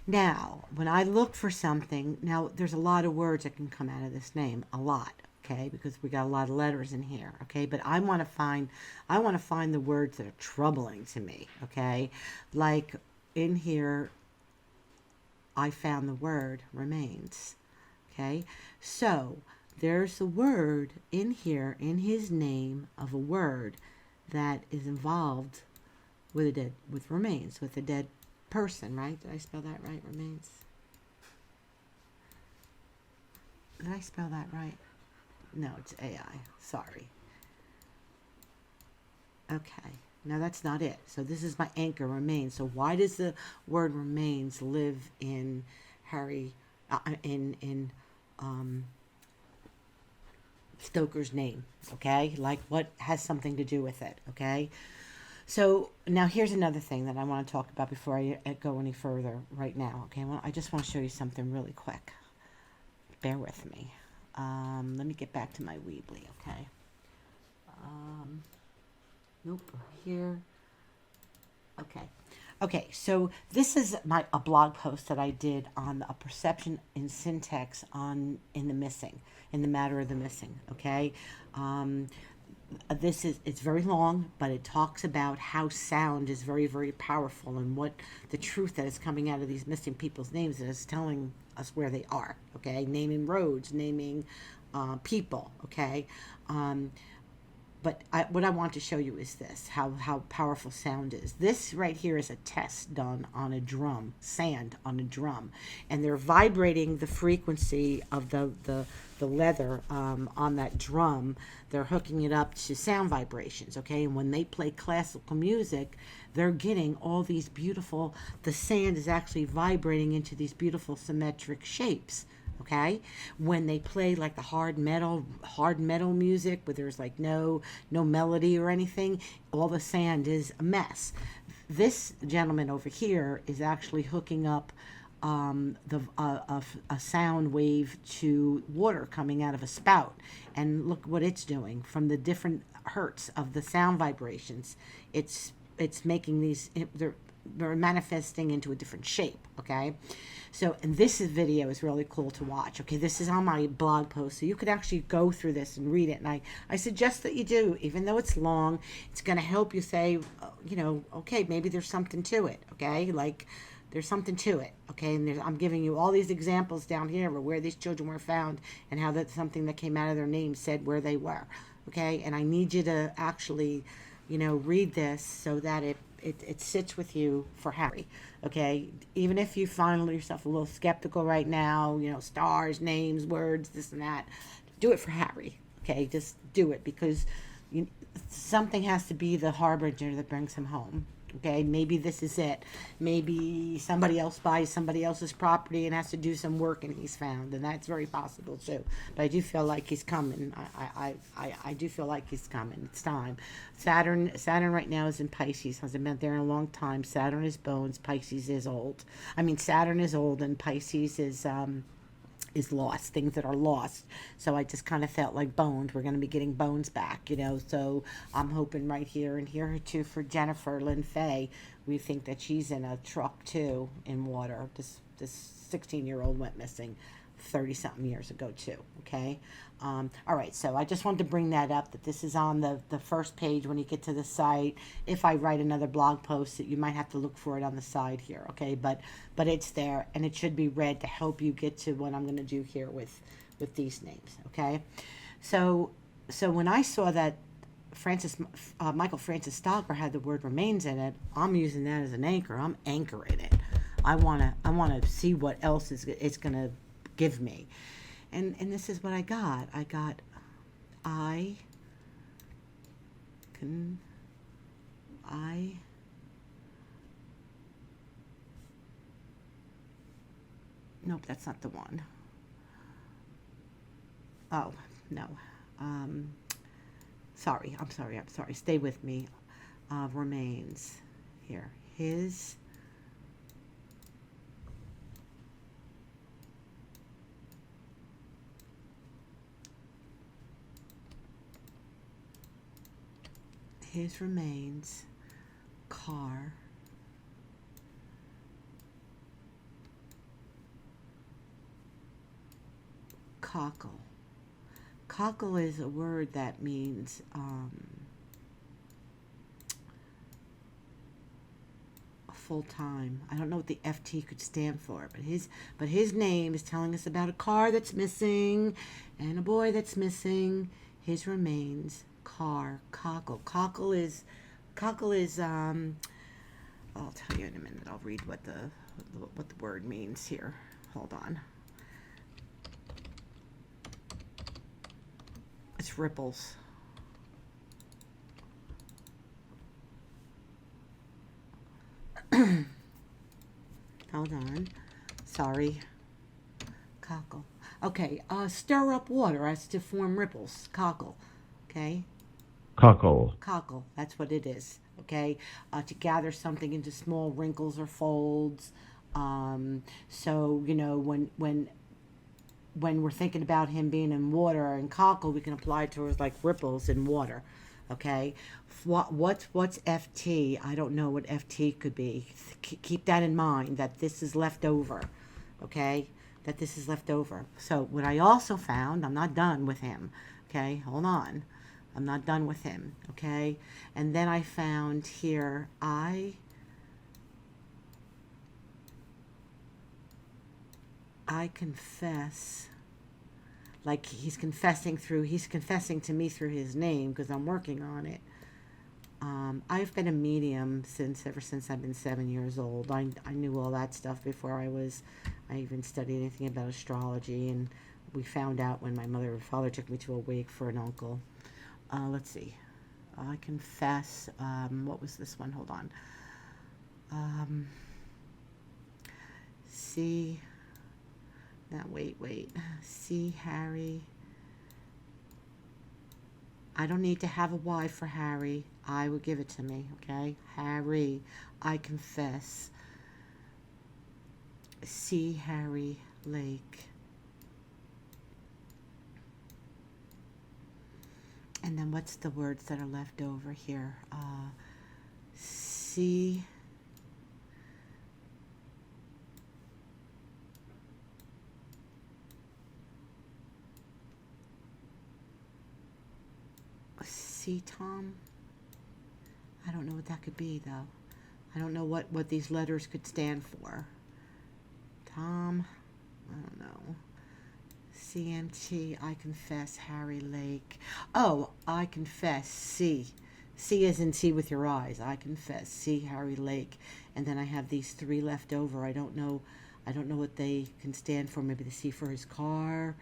Now, when I look for something, now there's a lot of words that can come out of this name, a lot, okay, because we got a lot of letters in here, okay. But I want to find the words that are troubling to me, okay. Like in here, I found the word remains, okay. So there's a word in here, in his name, of a word that is involved with remains, with a dead person, right? Did I spell that right? Remains. Did I spell that right? No, it's AI. Sorry. Okay. Now that's not it. So this is my anchor, remains. So why does the word remains live in Harry, Stoker's name, okay? Like what has something to do with it, okay? So now here's another thing that I want to talk about before I go any further right now, okay? Well, I just want to show you something really quick. Bear with me. Let me get back to my Weebly, okay? Nope, here. Okay, so this is a blog post that I did on a perception in syntax in the matter of the missing, okay? It's very long, but it talks about how sound is very, very powerful and what the truth that is coming out of these missing people's names that is telling us where they are, okay? Naming roads, naming people, okay? But what I want to show you is this, how powerful sound is. This right here is a test done on a drum, sand on a drum. And they're vibrating the frequency of the leather on that drum. They're hooking it up to sound vibrations, okay? And when they play classical music, they're getting all these beautiful, the sand is actually vibrating into these beautiful symmetric shapes, Okay, when they play like the hard metal music where there's like no melody or anything, all the sand is a mess. This gentleman over here is actually hooking up a sound wave to water coming out of a spout, and look what it's doing from the different hertz of the sound vibrations. It's making these, they're manifesting into a different shape. Okay, so, and video is really cool to watch. Okay, this is on my blog post, so you could actually go through this and read it. And I suggest that you do, even though it's long. It's going to help you say, okay, maybe there's something to it. Okay, like there's something to it. Okay, and I'm giving you all these examples down here where these children were found and how that's something that came out of their name said where they were. Okay, and I need you to actually, read this so that it sits with you for Harry. Okay, even if you find yourself a little skeptical right now, stars, names, words, this and that, do it for Harry. Okay, just do it, because something has to be the harbinger that brings him home. Okay, maybe this is it. Maybe somebody else buys somebody else's property and has to do some work and he's found, and that's very possible too. But I do feel like he's coming. I do feel like he's coming. It's time. Saturn right now is in Pisces. Hasn't been there in a long time. Saturn is bones. Pisces is old. Saturn is old and Pisces is lost, things that are lost. So I just kind of felt like bones. We're going to be getting bones back, So I'm hoping right here and here too for Jennifer Lynn Fay. We think that she's in a truck too in water. This 16-year-old went missing 30-something years ago too. Okay. All right. So I just wanted to bring that up, that this is on the first page when you get to the site. If I write another blog post, that you might have to look for it on the side here. Okay. But it's there, and it should be read to help you get to what I'm going to do here with these names. Okay. So when I saw that Michael Francis Stalker had the word remains in it, I'm using that as an anchor. I'm anchoring it. I want to see what else it's going to give me. And this is what I got. Nope, that's not the one. Oh, no. Sorry. Stay with me. Remains here. His remains, car, cockle. Cockle is a word that means full time. I don't know what the FT could stand for, but his name is telling us about a car that's missing and a boy that's missing. His remains, car, cockle. Cockle is I'll tell you in a minute. I'll read what the word means here. Hold on. It's ripples. Hold on. Sorry. Cockle. Okay. Stir up water as to form ripples. Cockle. Okay. Cockle. Cockle. That's what it is. Okay. To gather something into small wrinkles or folds. So when we're thinking about him being in water and cockle, we can apply it towards like ripples in water. Okay. What's FT? I don't know what FT could be. Keep that in mind, that this is left over. Okay. That this is left over. So what I also found, I'm not done with him. Okay. Hold on. I'm not done with him. Okay. And then I found here, I confess, like he's confessing to me through his name, because I'm working on it. I've been a medium ever since I've been 7 years old. I knew all that stuff before I even studied anything about astrology, and we found out when my mother and father took me to a wake for an uncle. Let's see. I confess. What was this one? Hold on. Now, wait. See, Harry. I don't need to have a Y for Harry. I will give it to me, okay? Harry, I confess. See, Harry Lake. And then what's the words that are left over here? See. See, Tom? I don't know what that could be, though. I don't know what these letters could stand for. Tom? I don't know. CMT, I confess, Harry Lake. Oh, I confess, C. C as in see with your eyes. I confess, see Harry Lake. And then I have these 3 left over. I don't know what they can stand for. Maybe the C for his car.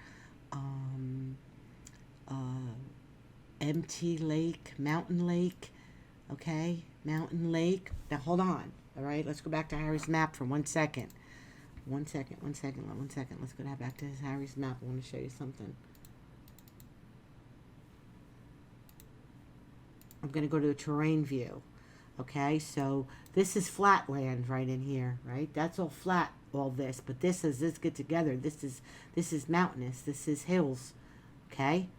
MT Lake, Mountain Lake. Okay, Mountain Lake. Now hold on. All right, let's go back to Harry's map for 1 second. 1 second. Let's go back to Harry's map. I want to show you something. I'm going to go to the terrain view. Okay, so this is flat land right in here, right? That's all flat, all this. But this get together. This is mountainous. This is hills. Okay?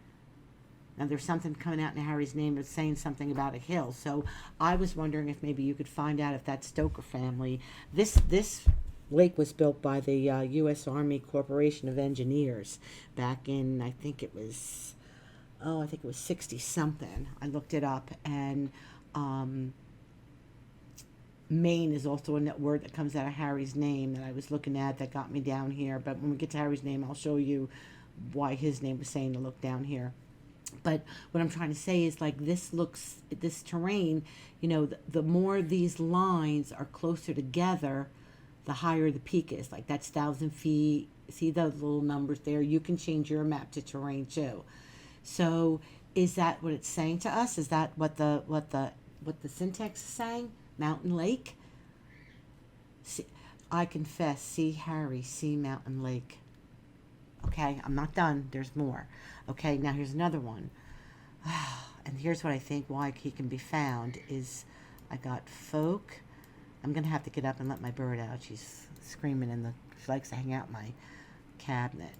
Now there's something coming out in Harry's name that's saying something about a hill. So I was wondering if maybe you could find out if that Stoker family, this lake was built by the U.S. Army Corporation of Engineers back in, I think it was 60 something. I looked it up, and Maine is also a word that comes out of Harry's name that I was looking at that got me down here. But when we get to Harry's name, I'll show you why his name was saying to look down here. But what I'm trying to say is, like, this terrain, you know, the more these lines are closer together, the higher the peak is. Like, that's 1,000 feet. See those little numbers there? You can change your map to terrain too. So is that what it's saying to us? Is that what the syntax is saying? Mountain Lake? See, I confess, see Harry, see Mountain Lake. Okay, I'm not done. There's more. Okay, now here's another one. And here's what I think why he can be found is I got folk. I'm going to have to get up and let my bird out. She's screaming she likes to hang out in my cabinet.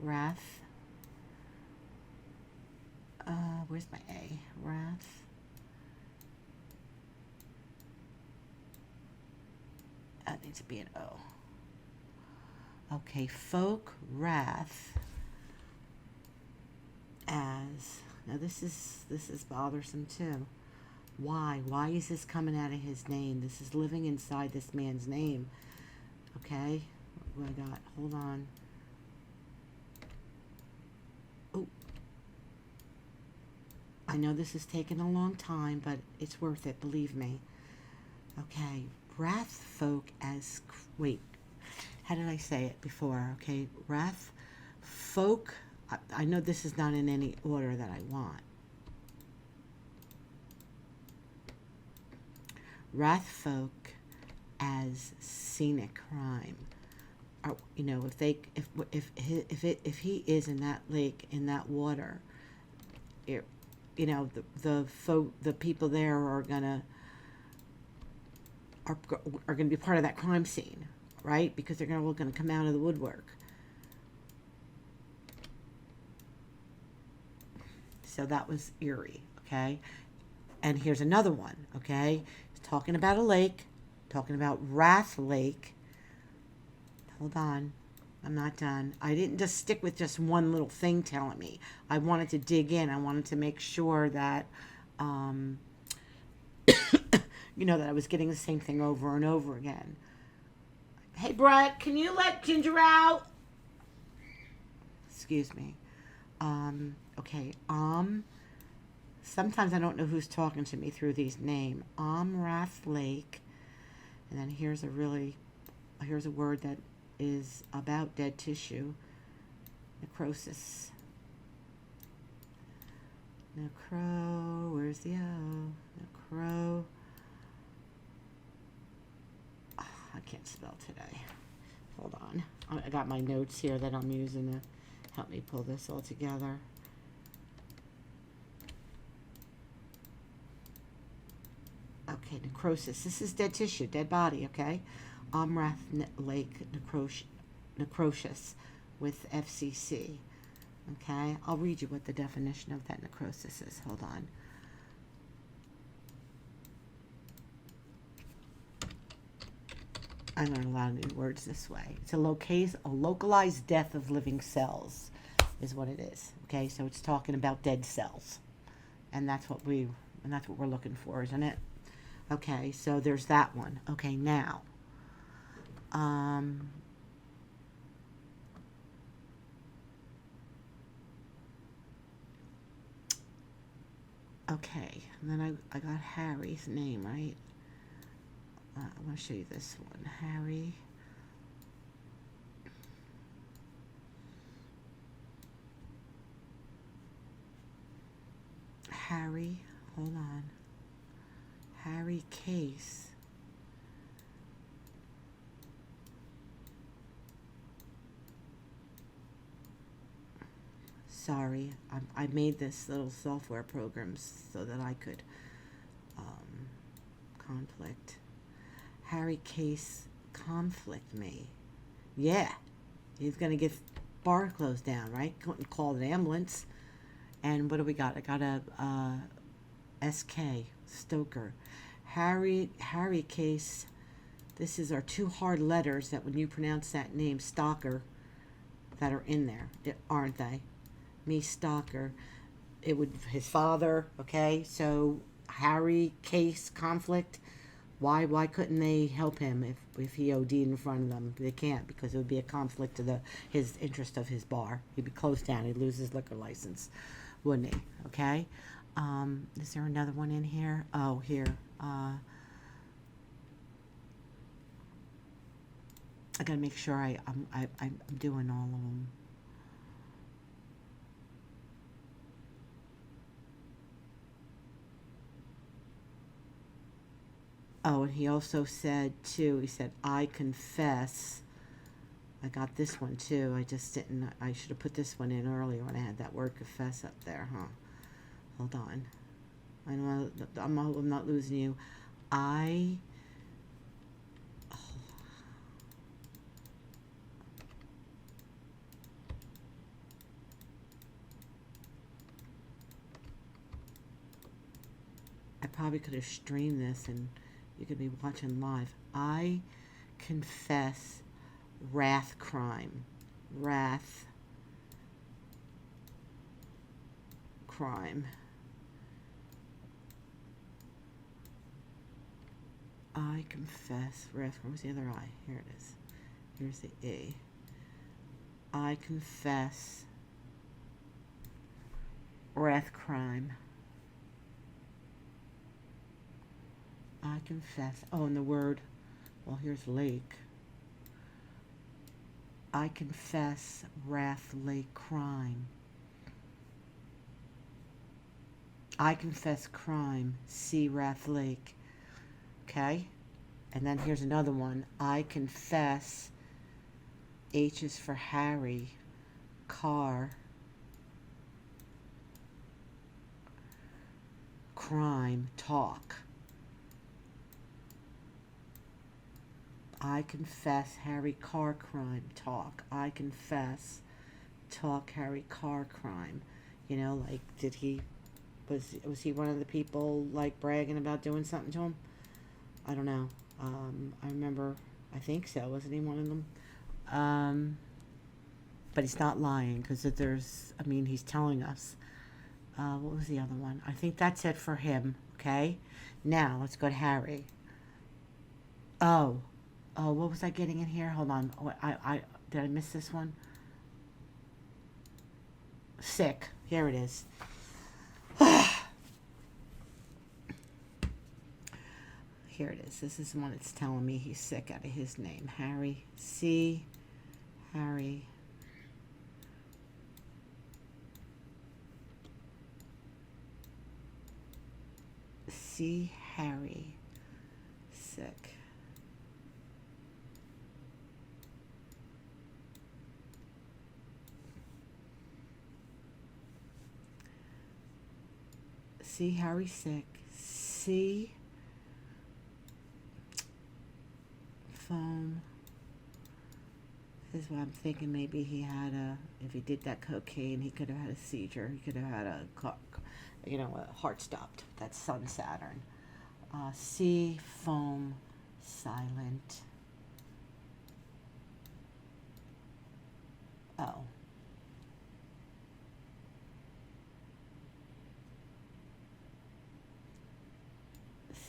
Wrath. Where's my A? Wrath. That needs to be an O. Okay, folk, wrath, as, now this is bothersome too. Why is this coming out of his name? This is living inside this man's name. Okay, what I got, hold on. Oh, I know this is taking a long time, but it's worth it, believe me. Okay, wrath folk as, wait. How did I say it before? Okay, wrath, folk. I know this is not in any order that I want. Wrath folk as scenic crime. You know, if he is in that lake, in that water, you know, the people there are gonna be part of that crime scene. Right? Because they're all going to come out of the woodwork. So that was eerie, okay? And here's another one, okay? It's talking about a lake, talking about Wrath Lake. Hold on. I'm not done. I didn't just stick with just one little thing telling me. I wanted to dig in. I wanted to make sure that, you know, that I was getting the same thing over and over again. Hey, Brett, can you let Ginger out? Excuse me. Okay, sometimes I don't know who's talking to me through these names. Wrath Lake. And then here's a word that is about dead tissue. Necrosis. Where's the O? Necro. I can't spell today. Hold on. I got my notes here that I'm using to help me pull this all together. Okay, necrosis. This is dead tissue, dead body, okay? Amrath Lake necrosis with FCC. Okay, I'll read you what the definition of that necrosis is. Hold on. I learned a lot of new words this way. It's a localized death of living cells is what it is. Okay, so it's talking about dead cells. And that's what we're looking for, isn't it? Okay, so there's that one. Okay, now okay, and then I got Harry's name, right? I want to show you this one. Harry, hold on. Harry Case. Sorry, I made this little software program so that I could conflict. Harry Case conflict me. Yeah, he's gonna get bar closed down, right? Couldn't call an ambulance. And what do we got? I got a SK Stoker. Harry Case. This is our two hard letters that when you pronounce that name, Stalker, that are in there, aren't they? Me Stalker. It would his father. Okay, so Harry Case conflict. Why couldn't they help him if he OD'd in front of them? They can't because it would be a conflict to his interest of his bar. He'd be closed down. He'd lose his liquor license, wouldn't he? Okay. Is there another one in here? Oh, here. I gotta make sure I'm doing all of them. Oh, and he also said, too, he said, I confess. I got this one, too. I just didn't, I should have put this one in earlier when I had that word confess up there, huh? Hold on. I'm not losing you. I probably could have streamed this and you could be watching live. I confess wrath crime. Wrath crime. I confess wrath crime. Where's the other I? Here it is. Here's the E. I confess wrath crime. I confess. Oh, and the word. Well, here's lake. I confess wrath lake crime. I confess crime. See wrath lake. Okay? And then here's another one. I confess. H is for Harry. Car. Crime. Talk. I confess Harry car crime. Talk. I confess. Talk Harry car crime. You know, like, was he one of the people, like, bragging about doing something to him? I don't know. I remember, I think so. Wasn't he one of them? But he's not lying because he's telling us. What was the other one? I think that's it for him. Okay. Now let's go to Harry. Oh, what was I getting in here? Hold on. Oh, did I miss this one? Sick. Here it is. Here it is. This is the one that's telling me he's sick out of his name. Harry. C. Harry. C. Harry. Sick. See Harry sick. See foam. This is what I'm thinking. Maybe he had if he did that cocaine, he could have had a seizure. He could have had a heart stopped. That's Sun Saturn. See foam silent. Oh.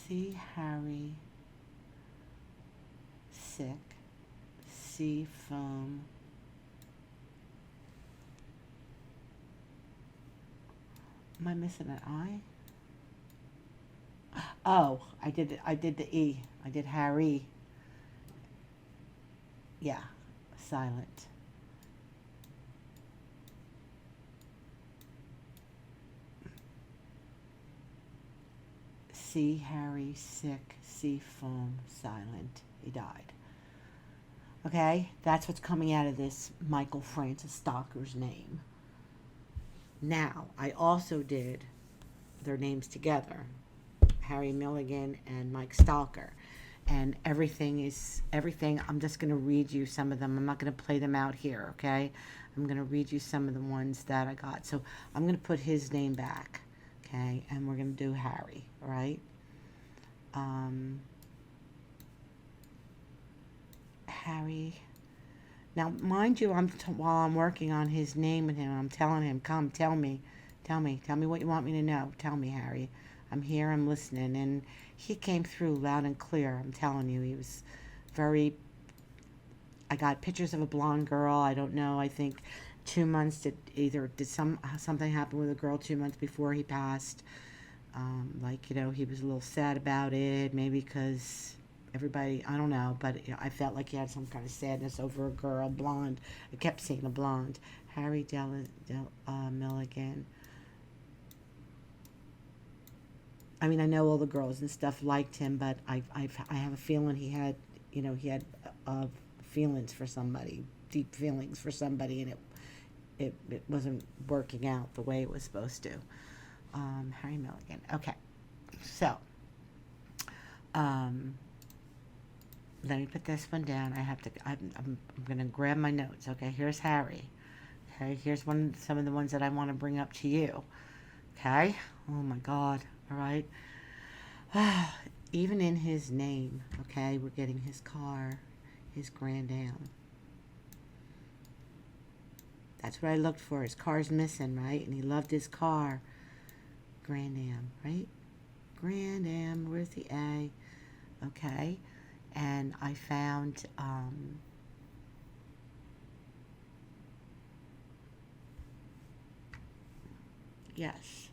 See Harry sick. See foam. Am I missing an I? Oh, I did the E. I did Harry. Yeah, silent. See Harry sick, see foam silent. He died. Okay, that's what's coming out of this Michael Francis Stalker's name. Now, I also did their names together, Harry Milligan and Mike Stalker. And everything, I'm just going to read you some of them. I'm not going to play them out here, okay? I'm going to read you some of the ones that I got. So I'm going to put his name back, okay? And we're going to do Harry, all right? Harry. Now, mind you, while I'm working on his name and him, I'm telling him, come, tell me what you want me to know. Tell me, Harry. I'm here, I'm listening. And he came through loud and clear. I'm telling you, he was I got pictures of a blonde girl. I don't know. I think 2 months something happen with a girl 2 months before he passed. He was a little sad about it, maybe because everybody, I don't know, but I felt like he had some kind of sadness over a girl, blonde. I kept seeing a blonde. Harry Milligan. I mean, I know all the girls and stuff liked him, but I have a feeling he had feelings for somebody, deep feelings for somebody, and it wasn't working out the way it was supposed to. Harry Milligan. Okay, so let me put this one down. I'm gonna grab my notes. Okay, here's Harry. Okay, here's some of the ones that I want to bring up to you. Okay. Oh my God. All right. Even in his name. Okay, we're getting his car, his Grand Am. That's what I looked for. His car's missing, right? And he loved his car. Grand Am, right? Grand Am. Where's the A? Okay. And I found yes.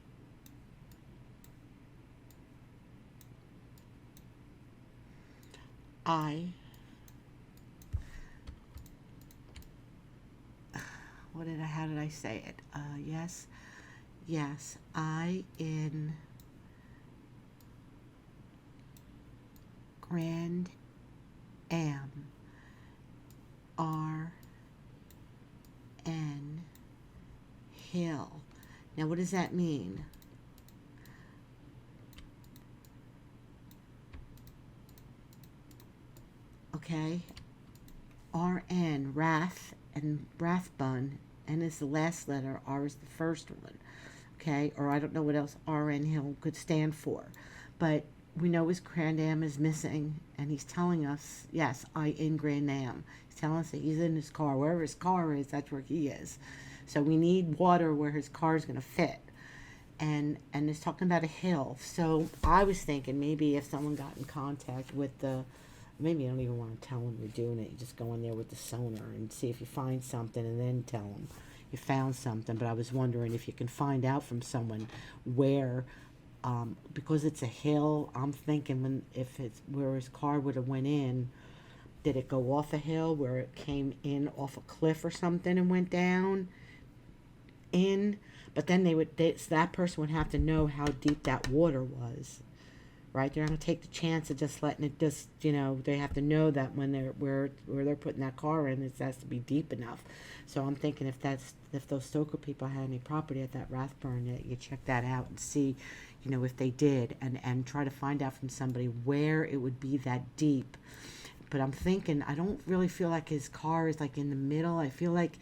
How did I say it? Yes, I in Grand Am, R-N, Hill. Now, what does that mean? Okay, R-N, Wrath, and Rathbun, N is the last letter, R is the first one. Okay, or I don't know what else R-N Hill could stand for. But we know his Grand Am is missing, and he's telling us, yes, I in Grand Am. He's telling us that he's in his car. Wherever his car is, that's where he is. So we need water where his car is going to fit. And it's talking about a hill. So I was thinking maybe if someone got in contact with maybe you don't even want to tell them you're doing it. You just go in there with the sonar and see if you find something and then tell them you found something. But I was wondering if you can find out from someone where, because it's a hill, I'm thinking if it's where his car would have went in, did it go off a hill where it came in off a cliff or something and went down in? But then that person would have to know how deep that water was. Right, they're not gonna take the chance of just letting it they have to know that when where they're putting that car in, it has to be deep enough. So I'm thinking if those Stoker people had any property at that Rathburn, that you check that out and see, you know, if they did, and try to find out from somebody where it would be that deep. But I'm thinking, I don't really feel like his car is like in the middle. I feel like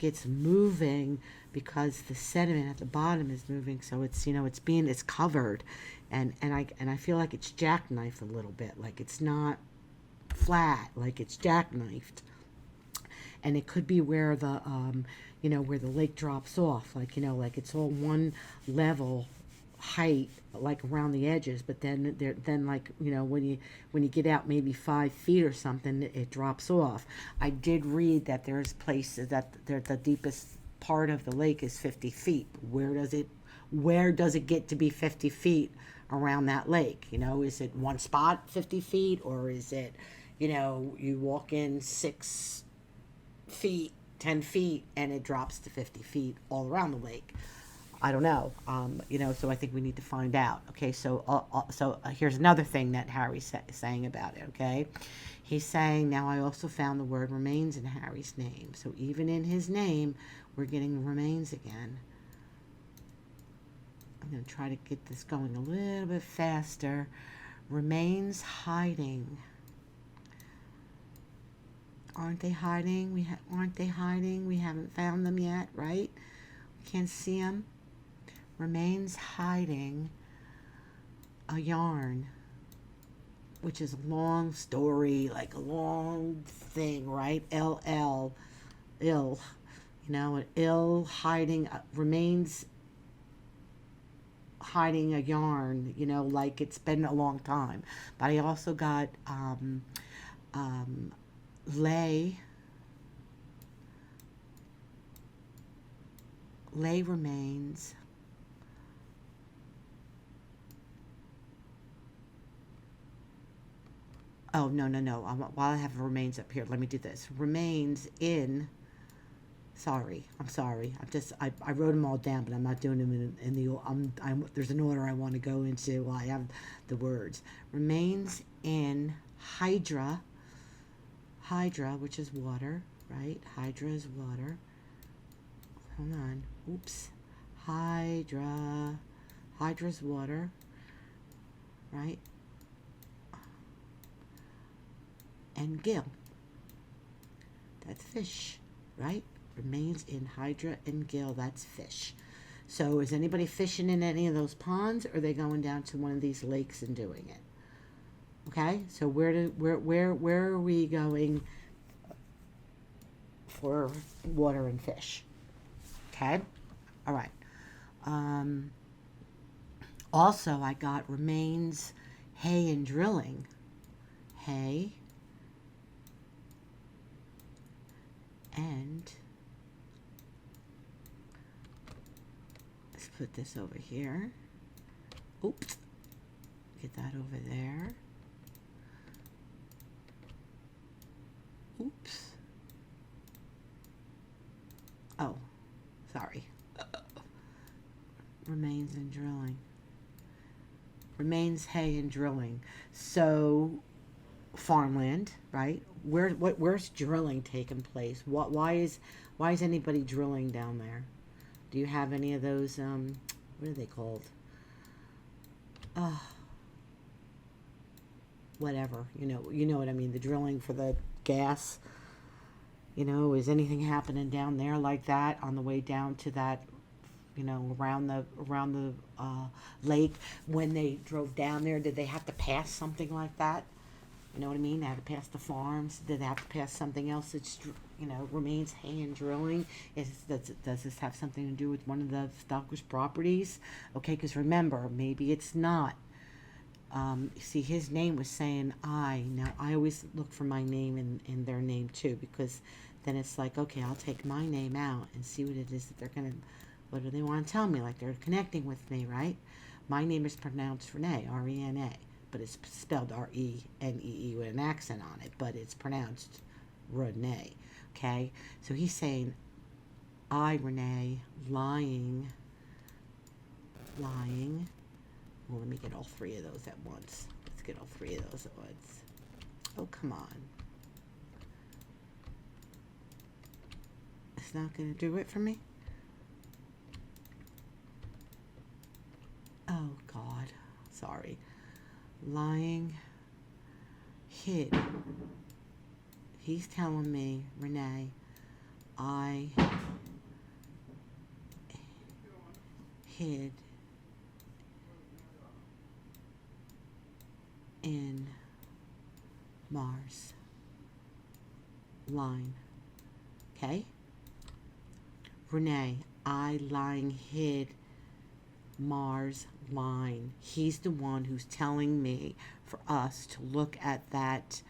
it's moving because the sediment at the bottom is moving. So it's, you know, it's covered, and I feel like it's jackknifed a little bit. Like it's not flat, like it's jackknifed. And it could be where the you know, where the lake drops off, like, you know, like it's all one level height, like around the edges, but then like, you know, when you get out maybe 5 feet or something, it drops off. I did read that there's places that the deepest part of the lake is 50 feet. Where does it get to be 50 feet around that lake? You know, is it one spot 50 feet, or is it, you know, you walk in 6 feet, 10 feet, and it drops to 50 feet all around the lake? I don't know. You know, so I think we need to find out. Okay, so here's another thing that Harry's saying about it. Okay, he's saying, now I also found the word remains in Harry's name. So even in his name, we're getting remains again. I'm going to try to get this going a little bit faster. Remains hiding. Aren't they hiding? Aren't they hiding? We haven't found them yet, right? We can't see them. Remains hiding a yarn, which is a long story, like a long thing, right? ill, you know, an ill hiding, remains hiding a yarn, you know, like it's been a long time. But I also got lay remains. Oh, no, no, no. While I have remains up here, let me do this. Remains in. Sorry, I'm sorry. I wrote them all down, but I'm not doing them in the. There's an order I want to go into while I have the words. Remains in hydra. Hydra, which is water, right? Hydra is water. Hold on. Oops. Hydra. Hydra's water, right? And gill. That's fish, right? Remains in hydra and gill. That's fish. So is anybody fishing in any of those ponds, or are they going down to one of these lakes and doing it? Okay, so where are we going for water and fish? Okay, all right. Also, I got remains hay and drilling. Hay and let's put this over here. Oops, get that over there. Oops. Oh, sorry. Remains and drilling. Remains hay and drilling. So farmland, right? Where's drilling taking place? Why is anybody drilling down there? Do you have any of those what are they called? Whatever, you know what I mean, the drilling for the gas. You know, is anything happening down there like that on the way down to that, you know, around the lake? When they drove down there, did they have to pass something like that? You know what I mean? They had to pass the farms. Did they have to pass something else that's, you know, remains hay and drilling? Does this have something to do with one of the Stalker's properties? Okay, because remember, maybe it's not. See, his name was saying I. Now, I always look for my name in their name, too, because then it's like, okay, I'll take my name out and see what it is that they're going to, what do they want to tell me? Like, they're connecting with me, right? My name is pronounced Renee, R-E-N-A, but it's spelled R-E-N-E-E with an accent on it, but it's pronounced Renee, okay? So he's saying, I, Renee, lying. Well, let me get all three of those at once. Let's get all three of those at once. Oh, come on. It's not going to do it for me? Oh, sorry, lying hid. He's telling me, Renee, I hid in Mars line. Okay? Renee, I lying hid Mars line. He's the one who's telling me for us to look at that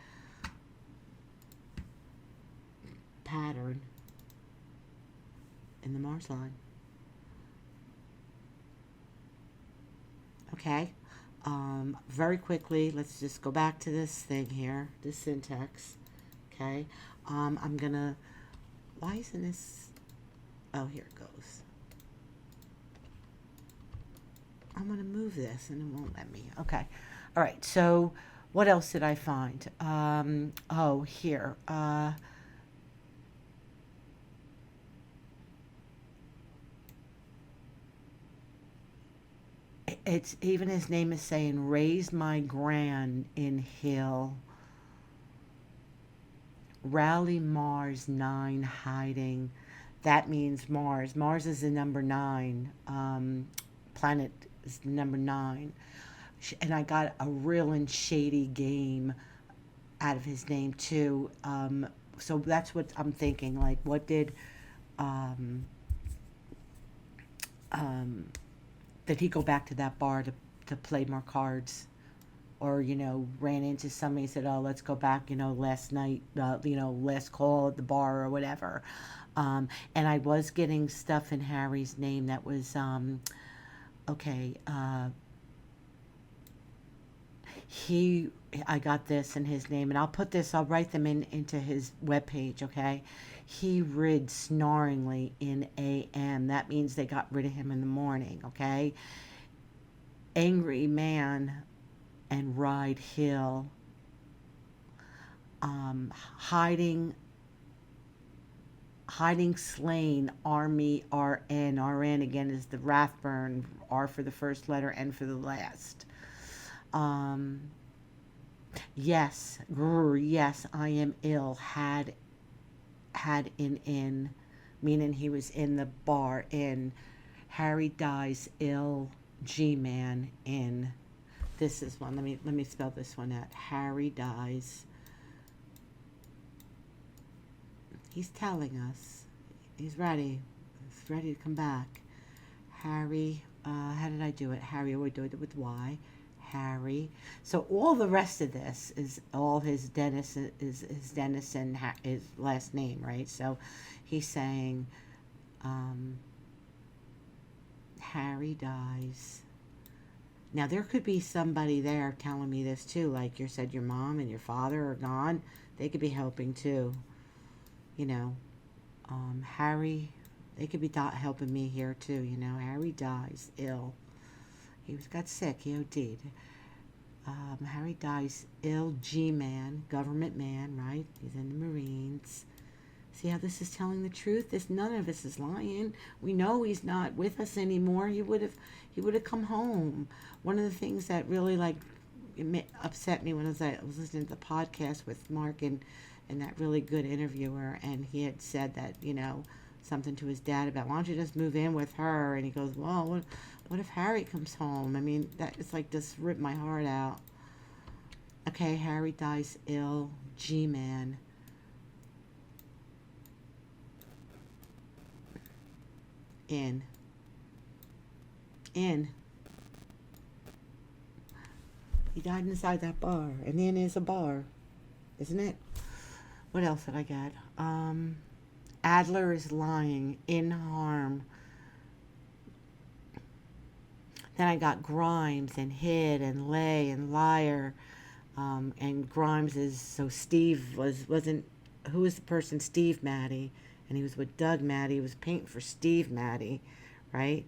pattern in the Mars line. Okay? Very quickly, let's just go back to this thing here, this syntax. Okay? I'm gonna, why isn't this, oh, here it goes. I'm gonna move this and it won't let me. Okay. All right, so what else did I find? Oh, here. It's even his name is saying, raise my gran in hill. Rally Mars 9 hiding. That means Mars. Mars is the number 9. Planet is the number 9. And I got a real and shady game out of his name too. So that's what I'm thinking. Like, what did did he go back to that bar to play more cards? Or, ran into somebody and said, oh, let's go back, last night, last call at the bar or whatever. And I was getting stuff in Harry's name that was, okay, I got this in his name, and I'll write them into his webpage, okay? He rid snoringly in AM. That means they got rid of him in the morning, okay? Angry man and ride hill. Hiding slain, army, RN. RN again is the Rathburn, R for the first letter, N for the last. Yes, yes, I am ill. Had in, meaning he was in the bar. In Harry dies ill. G-man in. This is one. Let me spell this one out. Harry dies. He's telling us he's ready. He's ready to come back. Harry. How did I do it? Harry. I would do it with Y. Harry. So all the rest of this is all his Dennis and his last name, right? So he's saying, Harry dies. Now there could be somebody there telling me this too, like you said, your mom and your father are gone. They could be helping too. Harry. They could be helping me here too. Harry dies ill. He got sick. He OD'd. Harry dies ill. G-man, government man, right? He's in the Marines. See how this is telling the truth? None of this is lying. We know he's not with us anymore. He would have come home. One of the things that really upset me when I was listening to the podcast with Mark and that really good interviewer, and he had said that something to his dad about, why don't you just move in with her? And he goes, well, what if Harry comes home? I mean, that it's like just ripped my heart out. Okay, Harry dies ill. G-man. In. He died inside that bar. And in is a bar. Isn't it? What else did I get? Adler is lying in harm. Then I got Grimes and hid and lay and liar. And Grimes is, so Steve wasn't, who was the person? Steve Maddie. And he was with Doug Maddie. He was painting for Steve Maddie, right?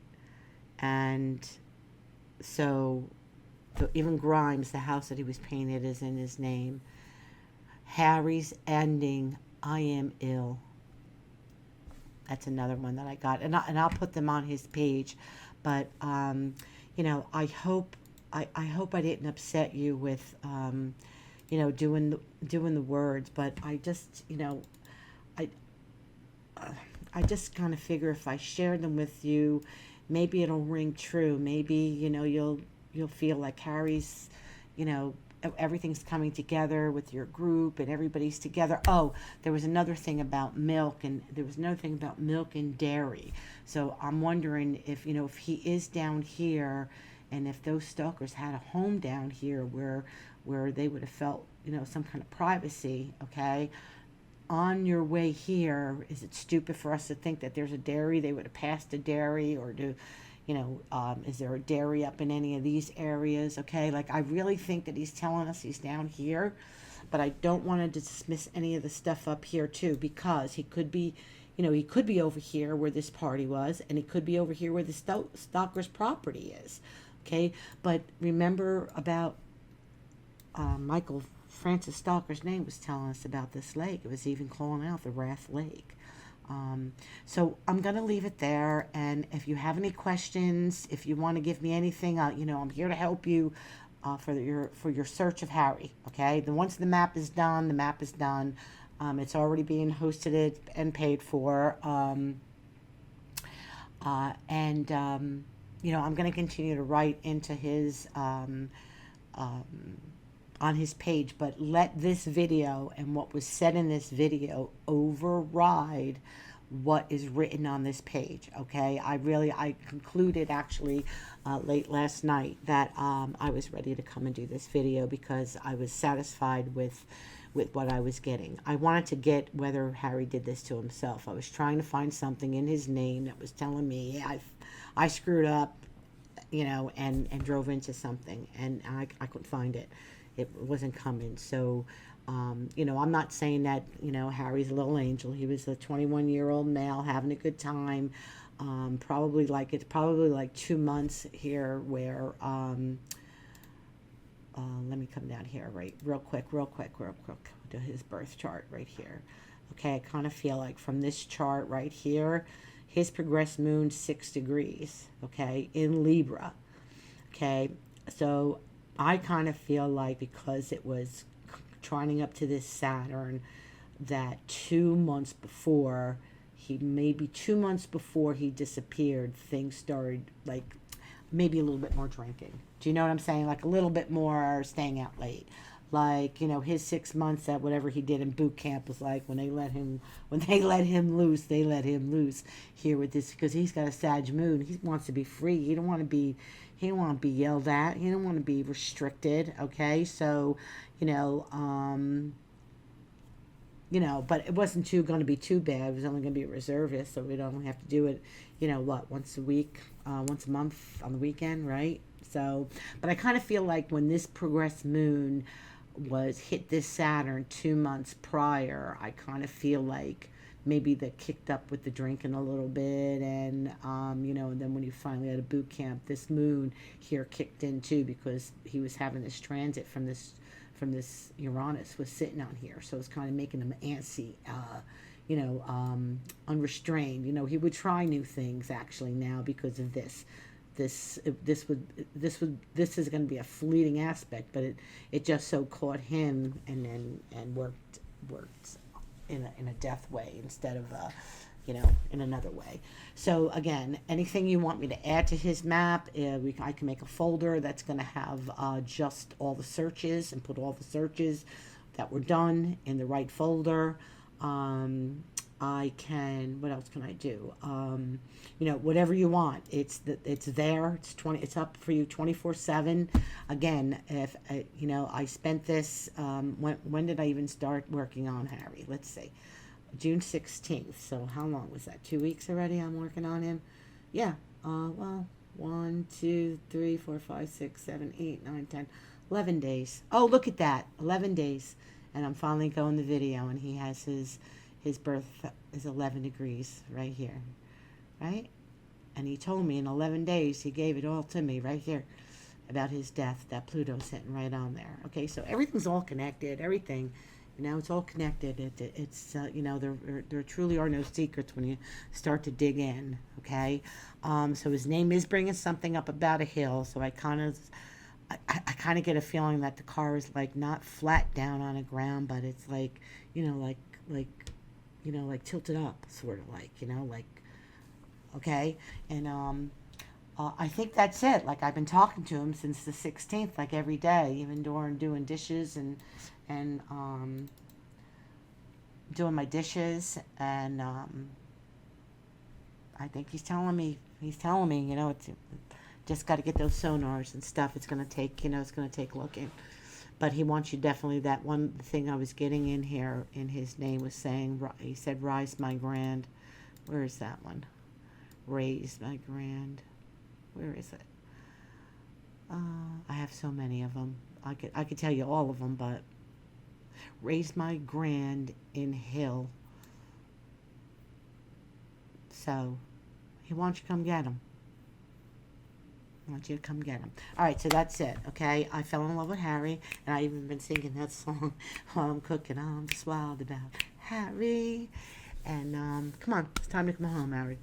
And so even Grimes, the house that he was painted, is in his name. Harry's ending, I am ill. That's another one that I got. And I'll put them on his page. But, I hope I hope I didn't upset you with, doing the words, but I just, I, I just kind of figure if I share them with you, maybe it'll ring true. Maybe, you'll feel like Harry's, you know, everything's coming together with your group and everybody's together. Oh, there was another thing about milk, and there was another thing about milk and dairy. So I'm wondering if, if he is down here, and if those stalkers had a home down here where they would have felt, some kind of privacy, okay? On your way here, is it stupid for us to think that there's a dairy? They would have passed a dairy, or is there a dairy up in any of these areas? Okay, like I really think that he's telling us he's down here, but I don't want to dismiss any of the stuff up here too, because he could be, he could be over here where this party was, and he could be over here where the stalker's property is. Okay, but remember about Michael Francis Stalker's name was telling us about this lake. It was even calling out the Wrath Lake. So I'm going to leave it there. And if you have any questions, if you want to give me anything, I'm here to help you for your search of Harry. Okay. Once the map is done, the map is done. It's already being hosted and paid for. I'm going to continue to write into his on his page, but let this video and what was said in this video override what is written on this page. Okay, I concluded actually late last night that I was ready to come and do this video because I was satisfied with what I was getting. I wanted to get whether Harry did this to himself. I was trying to find something in his name that was telling me, yeah, I screwed up, and drove into something, and I couldn't find it. It wasn't coming. So, I'm not saying that, Harry's a little angel. He was a 21-year-old male having a good time. Probably like 2 months here where, let me come down here, real quick, to his birth chart right here. Okay, I kind of feel like from this chart right here, his progressed moon 6 degrees, okay, in Libra. Okay, so I kind of feel like because it was trining up to this Saturn, that 2 months before, maybe 2 months before he disappeared, things started, like maybe a little bit more drinking. Do you know what I'm saying? Like a little bit more staying out late. Like, his 6 months at whatever he did in boot camp was like when they let him loose, they let him loose here with this, because he's got a Sag moon. He wants to be free. He don't want to be yelled at. He don't want to be restricted. Okay. So, but it wasn't going to be too bad. It was only going to be a reservist. So we don't have to do it, once a week, once a month on the weekend. Right. So, but I kind of feel like when this progressed moon was hit this Saturn 2 months prior, I kind of feel like maybe they kicked up with the drinking a little bit, and and then when he finally had a boot camp, this moon here kicked in too, because he was having this transit from this Uranus was sitting on here, so it's kind of making him antsy, unrestrained. He would try new things actually now because of this. This is going to be a fleeting aspect, but it just so caught him and worked in a death way instead of in another way. So again, anything you want me to add to his map, I can make a folder that's going to have just all the searches, and put all the searches that were done in the right folder. What else can I do? Whatever you want. It's there. It's up for you 24/7. Again, if I spent this, when did I even start working on Harry? Let's see. June 16th. So how long was that? 2 weeks already I'm working on him? Yeah. 1, 2, 3, 4, 5, 6, 7, 8, 9, 10, 11 days. Oh, look at that. 11 days. And I'm finally going the video, and he has his birth is 11 degrees right here, right? And he told me in 11 days, he gave it all to me right here about his death, that Pluto's sitting right on there. Okay, so everything's all connected, everything, it's all connected. There truly are no secrets when you start to dig in, okay? So his name is bringing something up about a hill, so I kind of I kind of get a feeling that the car is like not flat down on the ground, but it's like, like, like tilted up, sort of like, like, okay. And I think that's it. Like I've been talking to him since the 16th, like every day, even during doing dishes and doing my dishes, and I think he's telling me, it's just got to get those sonars and stuff. It's gonna take, it's gonna take looking. But he wants you definitely. That one thing I was getting in here in his name was saying, he said, "Rise, my grand." Where is that one? Raise my grand. Where is it? I have so many of them. I could tell you all of them, but raise my grand in Hill. So he wants you to come get him. I want you to come get him. All right, so that's it, okay? I fell in love with Harry, and I even been singing that song while I'm cooking. I'm just wild about Harry. And come on, it's time to come home, Harry.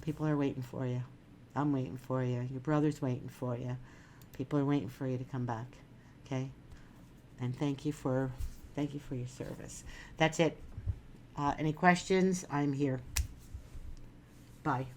People are waiting for you. I'm waiting for you. Your brother's waiting for you. People are waiting for you to come back, okay? And thank you for your service. That's it. Any questions? I'm here. Bye.